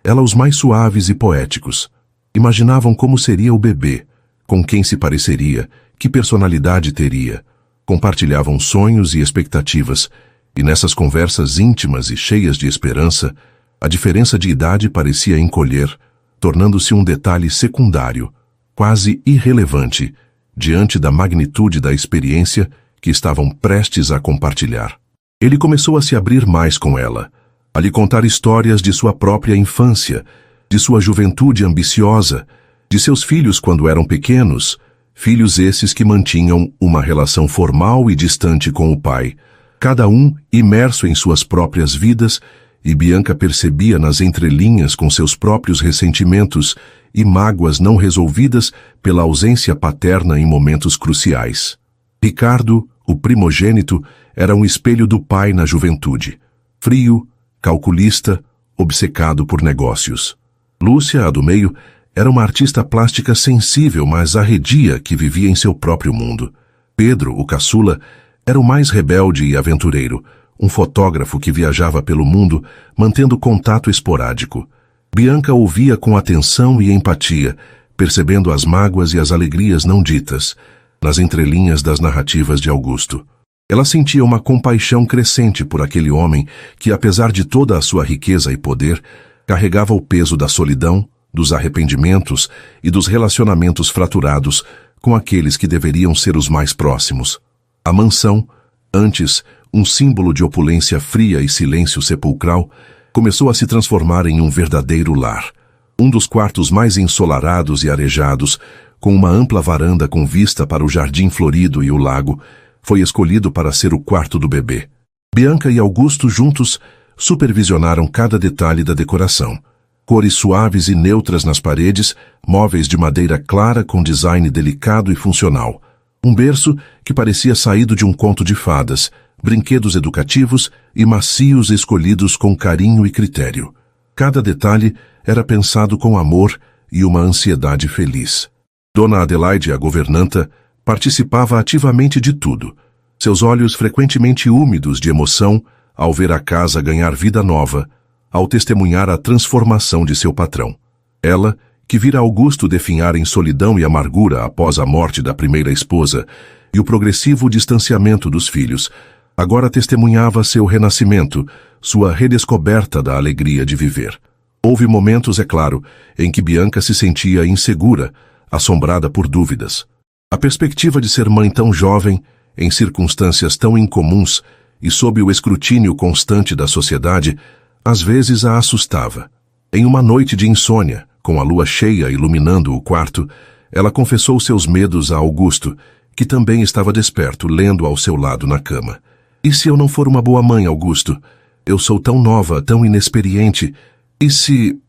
ela os mais suaves e poéticos. Imaginavam como seria o bebê, com quem se pareceria, que personalidade teria. Compartilhavam sonhos e expectativas, e nessas conversas íntimas e cheias de esperança, a diferença de idade parecia encolher, tornando-se um detalhe secundário, quase irrelevante, diante da magnitude da experiência que estavam prestes a compartilhar. Ele começou a se abrir mais com ela, a lhe contar histórias de sua própria infância, de sua juventude ambiciosa, de seus filhos quando eram pequenos, filhos esses que mantinham uma relação formal e distante com o pai, cada um imerso em suas próprias vidas, e Bianca percebia nas entrelinhas com seus próprios ressentimentos e mágoas não resolvidas pela ausência paterna em momentos cruciais. Ricardo, o primogênito, era um espelho do pai na juventude, frio, calculista, obcecado por negócios. Lúcia, a do meio, era uma artista plástica sensível, mas arredia que vivia em seu próprio mundo. Pedro, o caçula, era o mais rebelde e aventureiro, um fotógrafo que viajava pelo mundo, mantendo contato esporádico. Bianca ouvia com atenção e empatia, percebendo as mágoas e as alegrias não ditas, nas entrelinhas das narrativas de Augusto. Ela sentia uma compaixão crescente por aquele homem que, apesar de toda a sua riqueza e poder, carregava o peso da solidão, dos arrependimentos e dos relacionamentos fraturados com aqueles que deveriam ser os mais próximos. A mansão, antes um símbolo de opulência fria e silêncio sepulcral, começou a se transformar em um verdadeiro lar. Um dos quartos mais ensolarados e arejados, com uma ampla varanda com vista para o jardim florido e o lago, foi escolhido para ser o quarto do bebê. Bianca e Augusto juntos supervisionaram cada detalhe da decoração. Cores suaves e neutras nas paredes, móveis de madeira clara com design delicado e funcional. Um berço que parecia saído de um conto de fadas, brinquedos educativos e macios escolhidos com carinho e critério. Cada detalhe era pensado com amor e uma ansiedade feliz. Dona Adelaide, a governanta, participava ativamente de tudo. Seus olhos frequentemente úmidos de emoção ao ver a casa ganhar vida nova, ao testemunhar a transformação de seu patrão. Ela, que vira Augusto definhar em solidão e amargura após a morte da primeira esposa e o progressivo distanciamento dos filhos, agora testemunhava seu renascimento, sua redescoberta da alegria de viver. Houve momentos, é claro, em que Bianca se sentia insegura, assombrada por dúvidas. A perspectiva de ser mãe tão jovem, em circunstâncias tão incomuns e sob o escrutínio constante da sociedade, às vezes a assustava. Em uma noite de insônia, com a lua cheia iluminando o quarto, ela confessou seus medos a Augusto, que também estava desperto, lendo ao seu lado na cama. E se eu não for uma boa mãe, Augusto? Eu sou tão nova, tão inexperiente. E se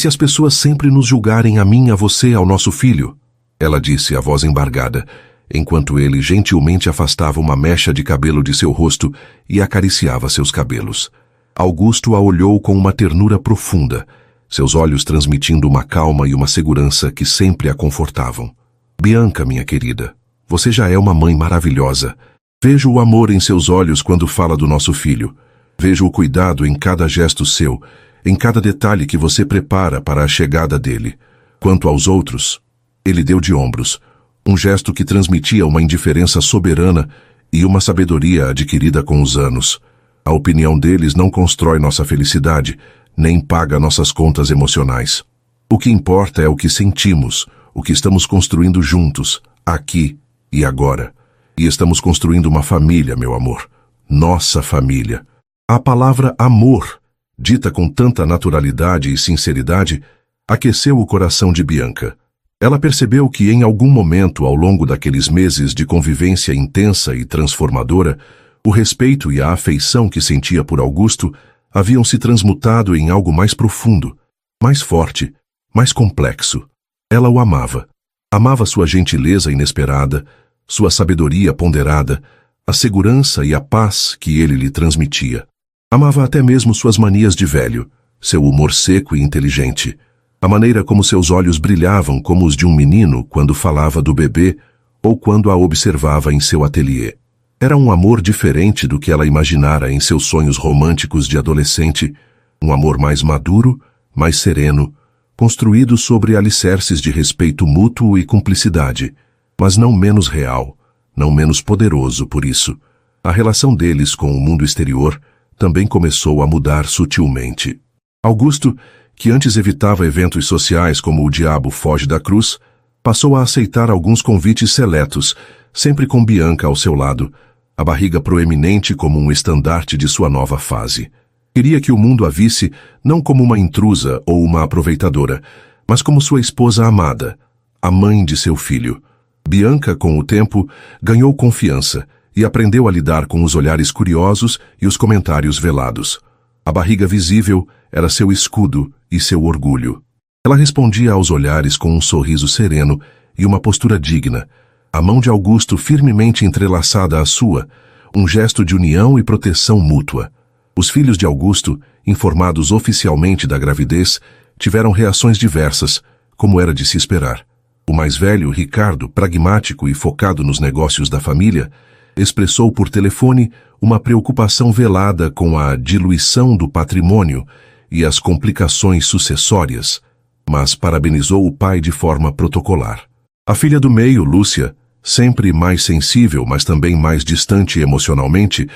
as pessoas sempre nos julgarem a mim, a você, ao nosso filho? Ela disse, a voz embargada, enquanto ele gentilmente afastava uma mecha de cabelo de seu rosto e acariciava seus cabelos. Augusto a olhou com uma ternura profunda, seus olhos transmitindo uma calma e uma segurança que sempre a confortavam. Bianca, minha querida, você já é uma mãe maravilhosa. Vejo o amor em seus olhos quando fala do nosso filho. Vejo o cuidado em cada gesto seu, em cada detalhe que você prepara para a chegada dele. Quanto aos outros, ele deu de ombros, um gesto que transmitia uma indiferença soberana e uma sabedoria adquirida com os anos. A opinião deles não constrói nossa felicidade, nem paga nossas contas emocionais. O que importa é o que sentimos, o que estamos construindo juntos, aqui e agora. E estamos construindo uma família, meu amor. Nossa família. A palavra amor, dita com tanta naturalidade e sinceridade, aqueceu o coração de Bianca. Ela percebeu que em algum momento ao longo daqueles meses de convivência intensa e transformadora, o respeito e a afeição que sentia por Augusto haviam se transmutado em algo mais profundo, mais forte, mais complexo. Ela o amava. Amava sua gentileza inesperada, sua sabedoria ponderada, a segurança e a paz que ele lhe transmitia. Amava até mesmo suas manias de velho, seu humor seco e inteligente, a maneira como seus olhos brilhavam como os de um menino quando falava do bebê ou quando a observava em seu ateliê. Era um amor diferente do que ela imaginara em seus sonhos românticos de adolescente, um amor mais maduro, mais sereno, construído sobre alicerces de respeito mútuo e cumplicidade, mas não menos real, não menos poderoso por isso. A relação deles com o mundo exterior também começou a mudar sutilmente. Augusto, que antes evitava eventos sociais como o diabo foge da cruz, passou a aceitar alguns convites seletos, sempre com Bianca ao seu lado, a barriga proeminente como um estandarte de sua nova fase. Queria que o mundo a visse não como uma intrusa ou uma aproveitadora, mas como sua esposa amada, a mãe de seu filho. Bianca, com o tempo, ganhou confiança e aprendeu a lidar com os olhares curiosos e os comentários velados. A barriga visível era seu escudo e seu orgulho. Ela respondia aos olhares com um sorriso sereno e uma postura digna, a mão de Augusto firmemente entrelaçada à sua, um gesto de união e proteção mútua. Os filhos de Augusto, informados oficialmente da gravidez, tiveram reações diversas, como era de se esperar. O mais velho, Ricardo, pragmático e focado nos negócios da família, expressou por telefone uma preocupação velada com a diluição do patrimônio e as complicações sucessórias, mas parabenizou o pai de forma protocolar. A filha do meio, Lúcia, sempre mais sensível, mas também mais distante emocionalmente,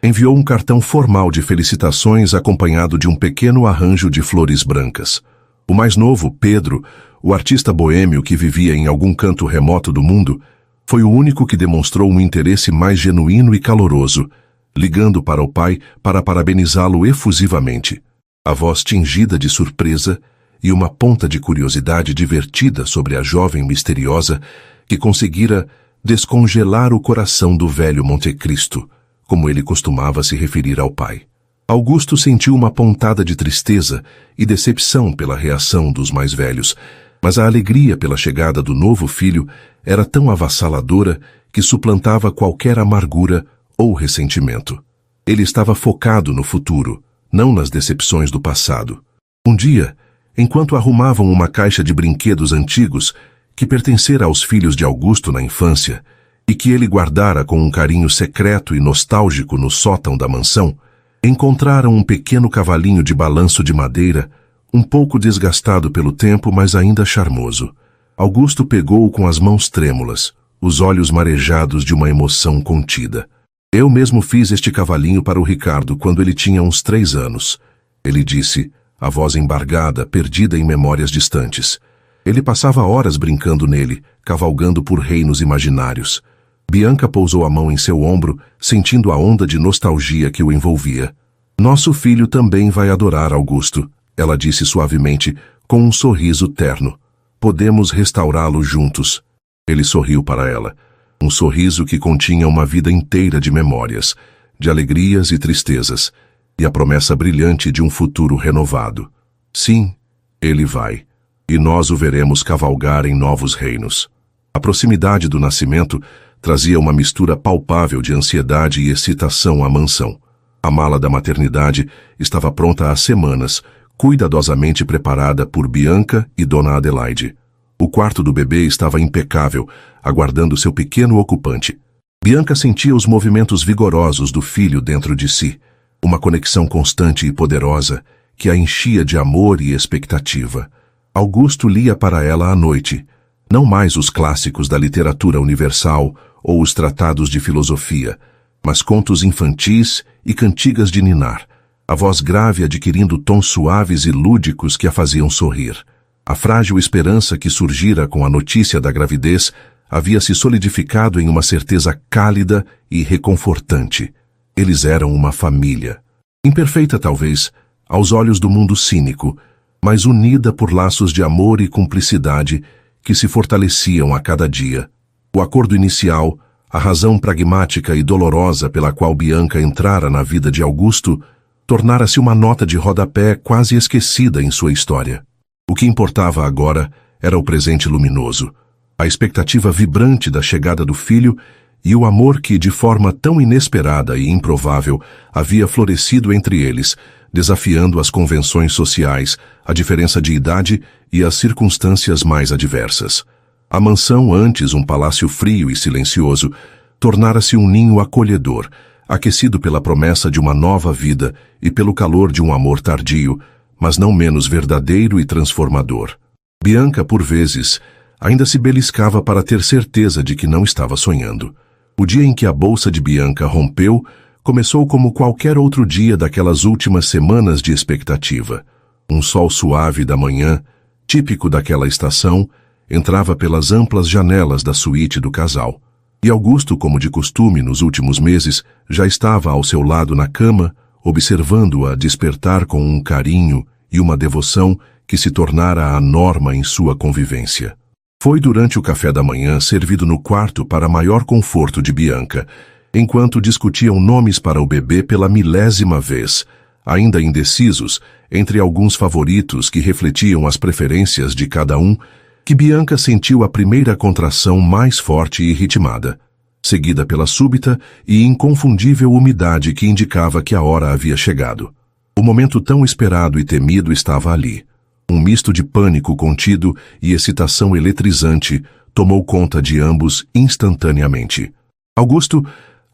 enviou um cartão formal de felicitações acompanhado de um pequeno arranjo de flores brancas. O mais novo, Pedro, o artista boêmio que vivia em algum canto remoto do mundo, foi o único que demonstrou um interesse mais genuíno e caloroso, ligando para o pai para parabenizá-lo efusivamente. A voz tingida de surpresa e uma ponta de curiosidade divertida sobre a jovem misteriosa que conseguira descongelar o coração do velho Montecristo, como ele costumava se referir ao pai. Augusto sentiu uma pontada de tristeza e decepção pela reação dos mais velhos, mas a alegria pela chegada do novo filho era tão avassaladora que suplantava qualquer amargura ou ressentimento. Ele estava focado no futuro, não nas decepções do passado. Um dia, enquanto arrumavam uma caixa de brinquedos antigos que pertencera aos filhos de Augusto na infância e que ele guardara com um carinho secreto e nostálgico no sótão da mansão, encontraram um pequeno cavalinho de balanço de madeira, um pouco desgastado pelo tempo, mas ainda charmoso. Augusto pegou-o com as mãos trêmulas, os olhos marejados de uma emoção contida. Eu mesmo fiz este cavalinho para o Ricardo quando ele tinha uns 3 anos. Ele disse, a voz embargada, perdida em memórias distantes. Ele passava horas brincando nele, cavalgando por reinos imaginários. Bianca pousou a mão em seu ombro, sentindo a onda de nostalgia que o envolvia. Nosso filho também vai adorar Augusto, ela disse suavemente, com um sorriso terno. Podemos restaurá-lo juntos. Ele sorriu para ela. Um sorriso que continha uma vida inteira de memórias, de alegrias e tristezas, e a promessa brilhante de um futuro renovado. Sim, ele vai, e nós o veremos cavalgar em novos reinos. A proximidade do nascimento trazia uma mistura palpável de ansiedade e excitação à mansão. A mala da maternidade estava pronta há semanas, cuidadosamente preparada por Bianca e Dona Adelaide. O quarto do bebê estava impecável, aguardando seu pequeno ocupante. Bianca sentia os movimentos vigorosos do filho dentro de si, uma conexão constante e poderosa que a enchia de amor e expectativa. Augusto lia para ela à noite, não mais os clássicos da literatura universal ou os tratados de filosofia, mas contos infantis e cantigas de ninar, a voz grave adquirindo tons suaves e lúdicos que a faziam sorrir. A frágil esperança que surgira com a notícia da gravidez havia se solidificado em uma certeza cálida e reconfortante. Eles eram uma família. Imperfeita, talvez, aos olhos do mundo cínico, mas unida por laços de amor e cumplicidade que se fortaleciam a cada dia. O acordo inicial, a razão pragmática e dolorosa pela qual Bianca entrara na vida de Augusto, tornara-se uma nota de rodapé quase esquecida em sua história. O que importava agora era o presente luminoso, a expectativa vibrante da chegada do filho e o amor que, de forma tão inesperada e improvável, havia florescido entre eles, desafiando as convenções sociais, a diferença de idade e as circunstâncias mais adversas. A mansão, antes um palácio frio e silencioso, tornara-se um ninho acolhedor, aquecido pela promessa de uma nova vida e pelo calor de um amor tardio, mas não menos verdadeiro e transformador. Bianca, por vezes, ainda se beliscava para ter certeza de que não estava sonhando. O dia em que a bolsa de Bianca rompeu começou como qualquer outro dia daquelas últimas semanas de expectativa. Um sol suave da manhã, típico daquela estação, entrava pelas amplas janelas da suíte do casal. E Augusto, como de costume nos últimos meses, já estava ao seu lado na cama, observando-a despertar com um carinho e uma devoção que se tornara a norma em sua convivência. Foi durante o café da manhã servido no quarto para maior conforto de Bianca, enquanto discutiam nomes para o bebê pela 1000ª vez, ainda indecisos entre alguns favoritos que refletiam as preferências de cada um, que Bianca sentiu a primeira contração mais forte e ritmada, seguida pela súbita e inconfundível umidade que indicava que a hora havia chegado. O momento tão esperado e temido estava ali. Um misto de pânico contido e excitação eletrizante tomou conta de ambos instantaneamente. Augusto,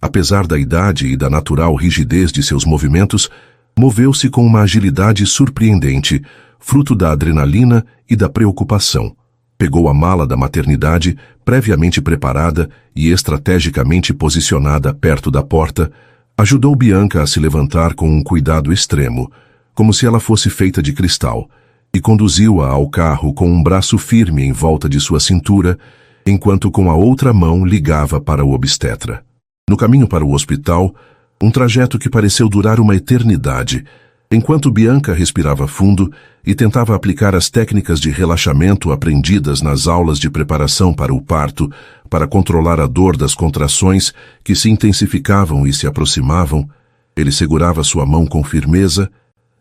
Apesar da idade e da natural rigidez de seus movimentos, moveu-se com uma agilidade surpreendente, fruto da adrenalina e da preocupação. Pegou a mala da maternidade, previamente preparada e estrategicamente posicionada perto da porta, ajudou Bianca a se levantar com um cuidado extremo, como se ela fosse feita de cristal, e conduziu-a ao carro com um braço firme em volta de sua cintura, enquanto com a outra mão ligava para o obstetra. No caminho para o hospital, um trajeto que pareceu durar uma eternidade, enquanto Bianca respirava fundo e tentava aplicar as técnicas de relaxamento aprendidas nas aulas de preparação para o parto, para controlar a dor das contrações que se intensificavam e se aproximavam, ele segurava sua mão com firmeza,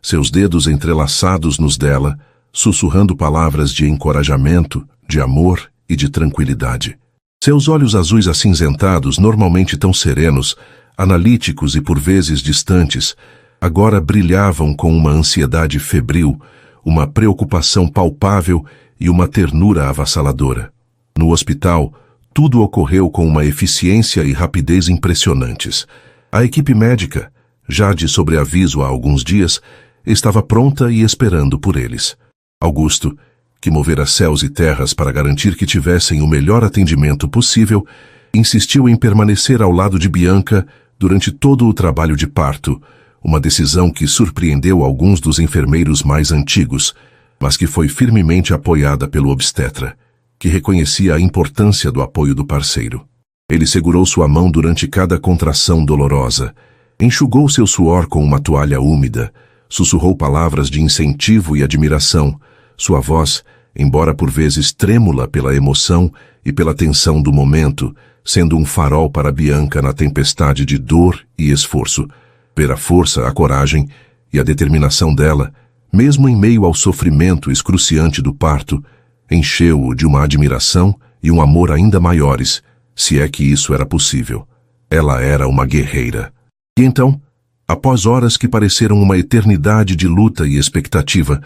seus dedos entrelaçados nos dela, sussurrando palavras de encorajamento, de amor e de tranquilidade. Seus olhos azuis acinzentados, normalmente tão serenos, analíticos e por vezes distantes, agora brilhavam com uma ansiedade febril, uma preocupação palpável e uma ternura avassaladora. No hospital, tudo ocorreu com uma eficiência e rapidez impressionantes. A equipe médica, já de sobreaviso há alguns dias, estava pronta e esperando por eles. Augusto, que movera céus e terras para garantir que tivessem o melhor atendimento possível, insistiu em permanecer ao lado de Bianca durante todo o trabalho de parto, uma decisão que surpreendeu alguns dos enfermeiros mais antigos, mas que foi firmemente apoiada pelo obstetra, que reconhecia a importância do apoio do parceiro. Ele segurou sua mão durante cada contração dolorosa, enxugou seu suor com uma toalha úmida, sussurrou palavras de incentivo e admiração. Sua voz, embora por vezes trêmula pela emoção e pela tensão do momento, sendo um farol para Bianca na tempestade de dor e esforço. Ver a força, a coragem e a determinação dela, mesmo em meio ao sofrimento excruciante do parto, encheu-o de uma admiração e um amor ainda maiores, se é que isso era possível. Ela era uma guerreira. E então, após horas que pareceram uma eternidade de luta e expectativa,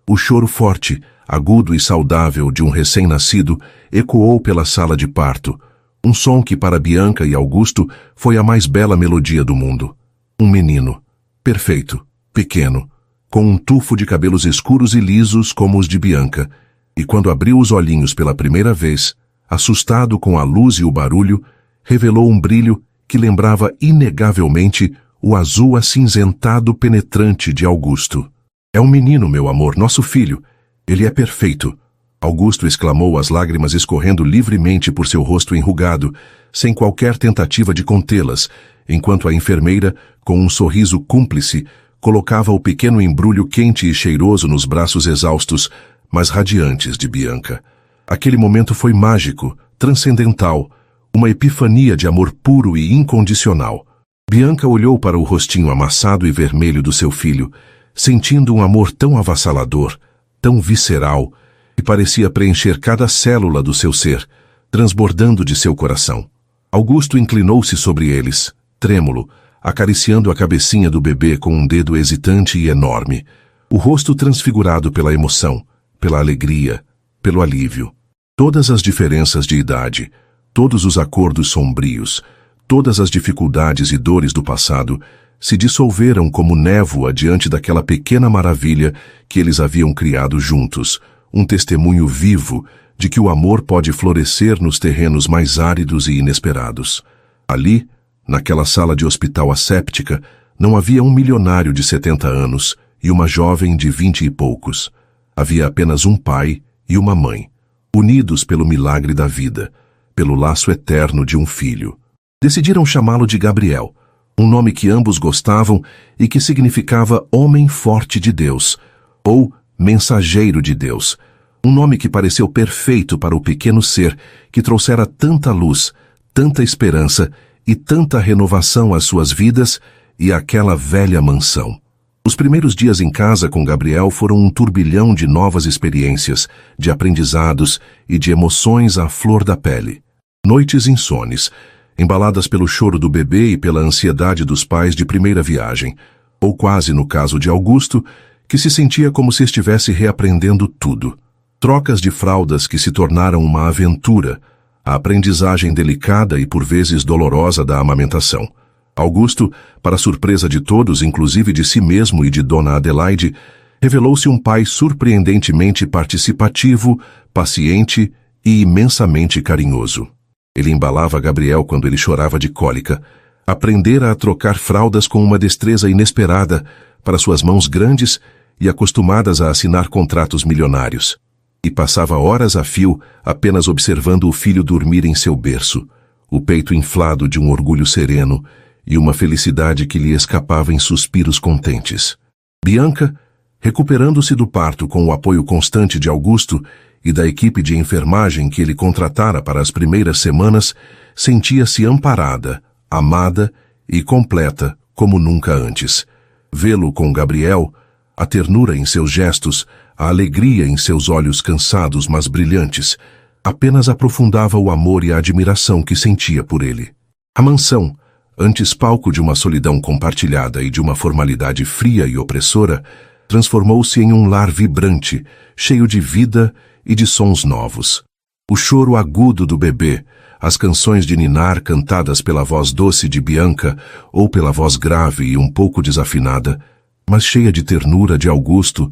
o choro forte, agudo e saudável de um recém-nascido ecoou pela sala de parto, um som que para Bianca e Augusto foi a mais bela melodia do mundo. Um menino, perfeito, pequeno, com um tufo de cabelos escuros e lisos como os de Bianca, e quando abriu os olhinhos pela primeira vez, assustado com a luz e o barulho, revelou um brilho que lembrava inegavelmente o azul acinzentado penetrante de Augusto. "É um menino, meu amor, nosso filho. Ele é perfeito", Augusto exclamou, as lágrimas escorrendo livremente por seu rosto enrugado, sem qualquer tentativa de contê-las, enquanto a enfermeira, com um sorriso cúmplice, colocava o pequeno embrulho quente e cheiroso nos braços exaustos, mas radiantes de Bianca. Aquele momento foi mágico, transcendental, uma epifania de amor puro e incondicional. Bianca olhou para o rostinho amassado e vermelho do seu filho, sentindo um amor tão avassalador, tão visceral, que parecia preencher cada célula do seu ser, transbordando de seu coração. Augusto inclinou-se sobre eles, trêmulo, acariciando a cabecinha do bebê com um dedo hesitante e enorme, o rosto transfigurado pela emoção, pela alegria, pelo alívio. Todas as diferenças de idade, todos os acordos sombrios, todas as dificuldades e dores do passado se dissolveram como névoa diante daquela pequena maravilha que eles haviam criado juntos, um testemunho vivo de que o amor pode florescer nos terrenos mais áridos e inesperados. Ali, naquela sala de hospital asséptica, não havia um milionário de 70 anos e uma jovem de 20 e poucos. Havia apenas um pai e uma mãe, unidos pelo milagre da vida, pelo laço eterno de um filho. Decidiram chamá-lo de Gabriel, um nome que ambos gostavam e que significava Homem Forte de Deus, ou Mensageiro de Deus, um nome que pareceu perfeito para o pequeno ser que trouxera tanta luz, tanta esperança e tanta renovação às suas vidas e àquela velha mansão. Os primeiros dias em casa com Gabriel foram um turbilhão de novas experiências, de aprendizados e de emoções à flor da pele. Noites insones, embaladas pelo choro do bebê e pela ansiedade dos pais de primeira viagem, ou quase no caso de Augusto, que se sentia como se estivesse reaprendendo tudo. Trocas de fraldas que se tornaram uma aventura, a aprendizagem delicada e por vezes dolorosa da amamentação. Augusto, para surpresa de todos, inclusive de si mesmo e de Dona Adelaide, revelou-se um pai surpreendentemente participativo, paciente e imensamente carinhoso. Ele embalava Gabriel quando ele chorava de cólica, aprendera a trocar fraldas com uma destreza inesperada para suas mãos grandes e acostumadas a assinar contratos milionários, e passava horas a fio apenas observando o filho dormir em seu berço, o peito inflado de um orgulho sereno e uma felicidade que lhe escapava em suspiros contentes. Bianca, recuperando-se do parto com o apoio constante de Augusto e da equipe de enfermagem que ele contratara para as primeiras semanas, sentia-se amparada, amada e completa como nunca antes. Vê-lo com Gabriel, a ternura em seus gestos, a alegria em seus olhos cansados mas brilhantes, apenas aprofundava o amor e a admiração que sentia por ele. A mansão, antes palco de uma solidão compartilhada e de uma formalidade fria e opressora, transformou-se em um lar vibrante, cheio de vida e de sons novos. O choro agudo do bebê, as canções de ninar cantadas pela voz doce de Bianca ou pela voz grave e um pouco desafinada, mas cheia de ternura de Augusto,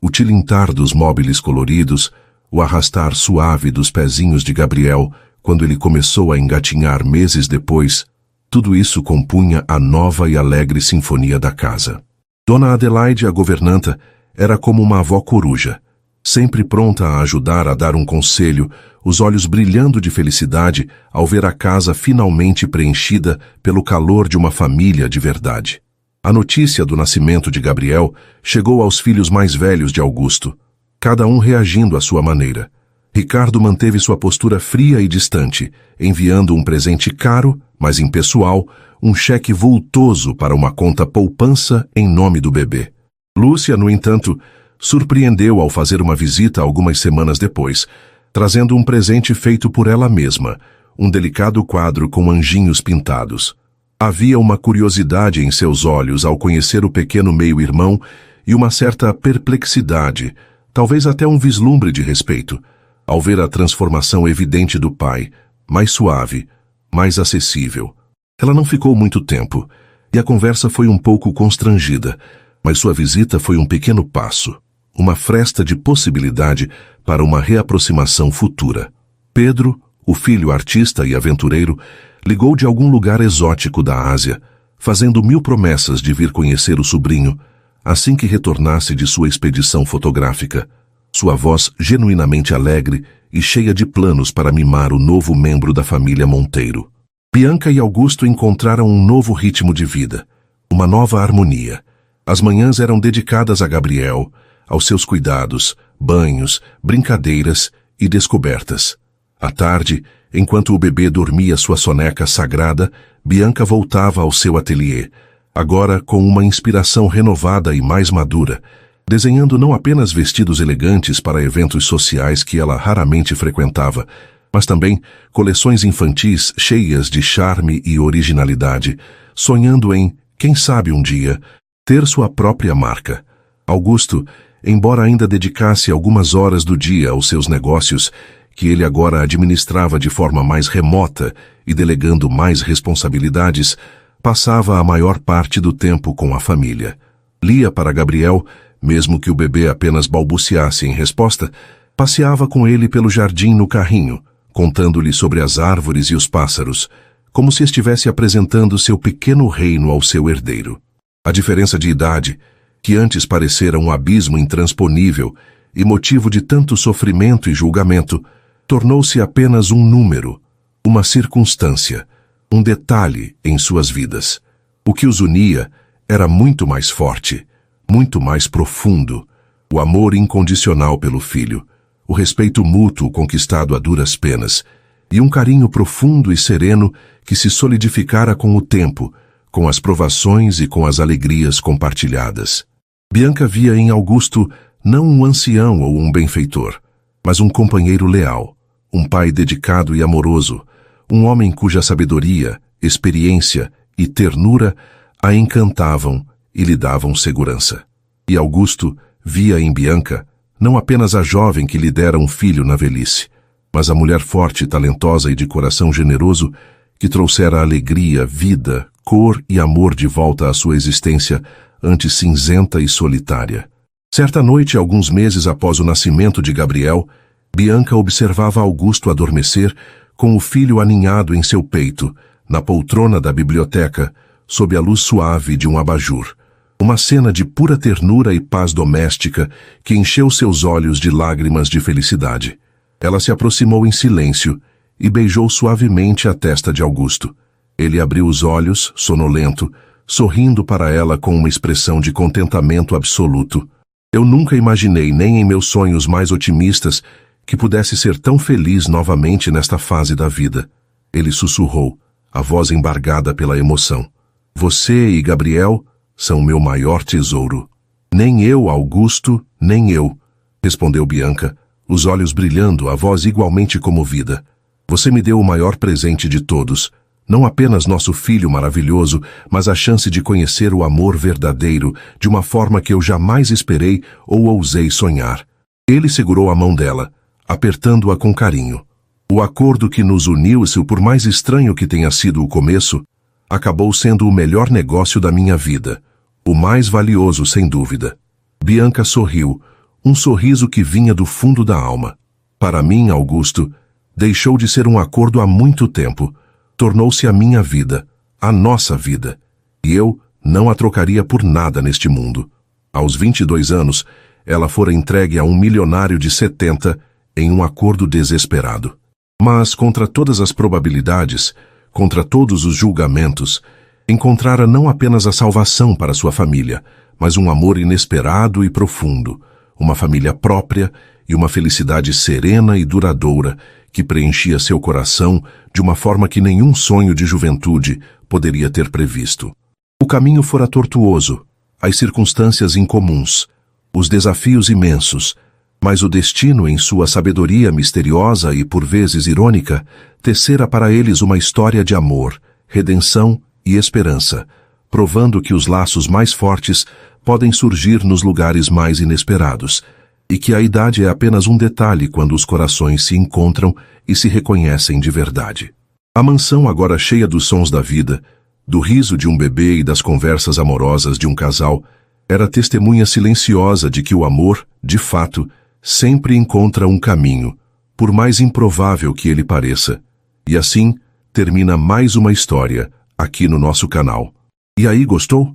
o tilintar dos móveis coloridos, o arrastar suave dos pezinhos de Gabriel quando ele começou a engatinhar meses depois, tudo isso compunha a nova e alegre sinfonia da casa. Dona Adelaide, a governanta, era como uma avó coruja, sempre pronta a ajudar a dar um conselho, os olhos brilhando de felicidade ao ver a casa finalmente preenchida pelo calor de uma família de verdade. A notícia do nascimento de Gabriel chegou aos filhos mais velhos de Augusto, cada um reagindo à sua maneira. Ricardo manteve sua postura fria e distante, enviando um presente caro, mas impessoal, um cheque vultoso para uma conta poupança em nome do bebê. Lúcia, no entanto, surpreendeu ao fazer uma visita algumas semanas depois, trazendo um presente feito por ela mesma, um delicado quadro com anjinhos pintados. Havia uma curiosidade em seus olhos ao conhecer o pequeno meio-irmão e uma certa perplexidade, talvez até um vislumbre de respeito, ao ver a transformação evidente do pai, mais suave, mais acessível. Ela não ficou muito tempo, e a conversa foi um pouco constrangida, mas sua visita foi um pequeno passo, uma fresta de possibilidade para uma reaproximação futura. Pedro, o filho artista e aventureiro, ligou de algum lugar exótico da Ásia, fazendo 1000 promessas de vir conhecer o sobrinho, assim que retornasse de sua expedição fotográfica, sua voz genuinamente alegre e cheia de planos para mimar o novo membro da família Monteiro. Bianca e Augusto encontraram um novo ritmo de vida, uma nova harmonia. As manhãs eram dedicadas a Gabriel, aos seus cuidados, banhos, brincadeiras e descobertas. À tarde, enquanto o bebê dormia sua soneca sagrada, Bianca voltava ao seu ateliê, agora com uma inspiração renovada e mais madura, desenhando não apenas vestidos elegantes para eventos sociais que ela raramente frequentava, mas também coleções infantis cheias de charme e originalidade, sonhando em, quem sabe um dia, ter sua própria marca. Augusto, embora ainda dedicasse algumas horas do dia aos seus negócios, que ele agora administrava de forma mais remota e delegando mais responsabilidades, passava a maior parte do tempo com a família. Lia para Gabriel, mesmo que o bebê apenas balbuciasse em resposta, passeava com ele pelo jardim no carrinho, contando-lhe sobre as árvores e os pássaros, como se estivesse apresentando seu pequeno reino ao seu herdeiro. A diferença de idade, que antes parecera um abismo intransponível e motivo de tanto sofrimento e julgamento, tornou-se apenas um número, uma circunstância, um detalhe em suas vidas. O que os unia era muito mais forte, muito mais profundo, o amor incondicional pelo filho, o respeito mútuo conquistado a duras penas, e um carinho profundo e sereno que se solidificara com o tempo, com as provações e com as alegrias compartilhadas. Bianca via em Augusto não um ancião ou um benfeitor, mas um companheiro leal, um pai dedicado e amoroso, um homem cuja sabedoria, experiência e ternura a encantavam e lhe davam segurança. E Augusto via em Bianca não apenas a jovem que lhe dera um filho na velhice, mas a mulher forte, talentosa e de coração generoso que trouxera alegria, vida, cor e amor de volta à sua existência antes cinzenta e solitária. Certa noite, alguns meses após o nascimento de Gabriel, Bianca observava Augusto adormecer com o filho aninhado em seu peito, na poltrona da biblioteca, sob a luz suave de um abajur. Uma cena de pura ternura e paz doméstica que encheu seus olhos de lágrimas de felicidade. Ela se aproximou em silêncio e beijou suavemente a testa de Augusto. Ele abriu os olhos, sonolento, sorrindo para ela com uma expressão de contentamento absoluto. Eu nunca imaginei, nem em meus sonhos mais otimistas, que pudesse ser tão feliz novamente nesta fase da vida. Ele sussurrou, a voz embargada pela emoção. Você e Gabriel são meu maior tesouro. Nem eu, Augusto, nem eu, respondeu Bianca, os olhos brilhando, a voz igualmente comovida. Você me deu o maior presente de todos, não apenas nosso filho maravilhoso, mas a chance de conhecer o amor verdadeiro de uma forma que eu jamais esperei ou ousei sonhar. Ele segurou a mão dela, apertando-a com carinho. O acordo que nos uniu, se por mais estranho que tenha sido o começo, acabou sendo o melhor negócio da minha vida, o mais valioso sem dúvida. Bianca sorriu, um sorriso que vinha do fundo da alma. Para mim, Augusto, deixou de ser um acordo há muito tempo, tornou-se a minha vida, a nossa vida, e eu não a trocaria por nada neste mundo. Aos 22 anos, ela fora entregue a um milionário de 70 em um acordo desesperado. Mas, contra todas as probabilidades, contra todos os julgamentos, encontrara não apenas a salvação para sua família, mas um amor inesperado e profundo, uma família própria e uma felicidade serena e duradoura que preenchia seu coração de uma forma que nenhum sonho de juventude poderia ter previsto. O caminho fora tortuoso, as circunstâncias incomuns, os desafios imensos, mas o destino, em sua sabedoria misteriosa e por vezes irônica, tecera para eles uma história de amor, redenção e esperança, provando que os laços mais fortes podem surgir nos lugares mais inesperados, e que a idade é apenas um detalhe quando os corações se encontram e se reconhecem de verdade. A mansão, agora cheia dos sons da vida, do riso de um bebê e das conversas amorosas de um casal, era testemunha silenciosa de que o amor, de fato, sempre encontra um caminho, por mais improvável que ele pareça. E assim, termina mais uma história, aqui no nosso canal. E aí, gostou?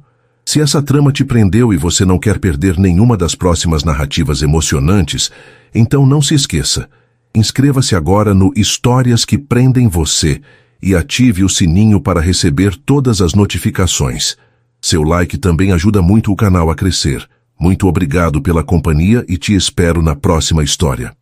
Se essa trama te prendeu e você não quer perder nenhuma das próximas narrativas emocionantes, então não se esqueça. Inscreva-se agora no Histórias que Prendem Você e ative o sininho para receber todas as notificações. Seu like também ajuda muito o canal a crescer. Muito obrigado pela companhia e te espero na próxima história.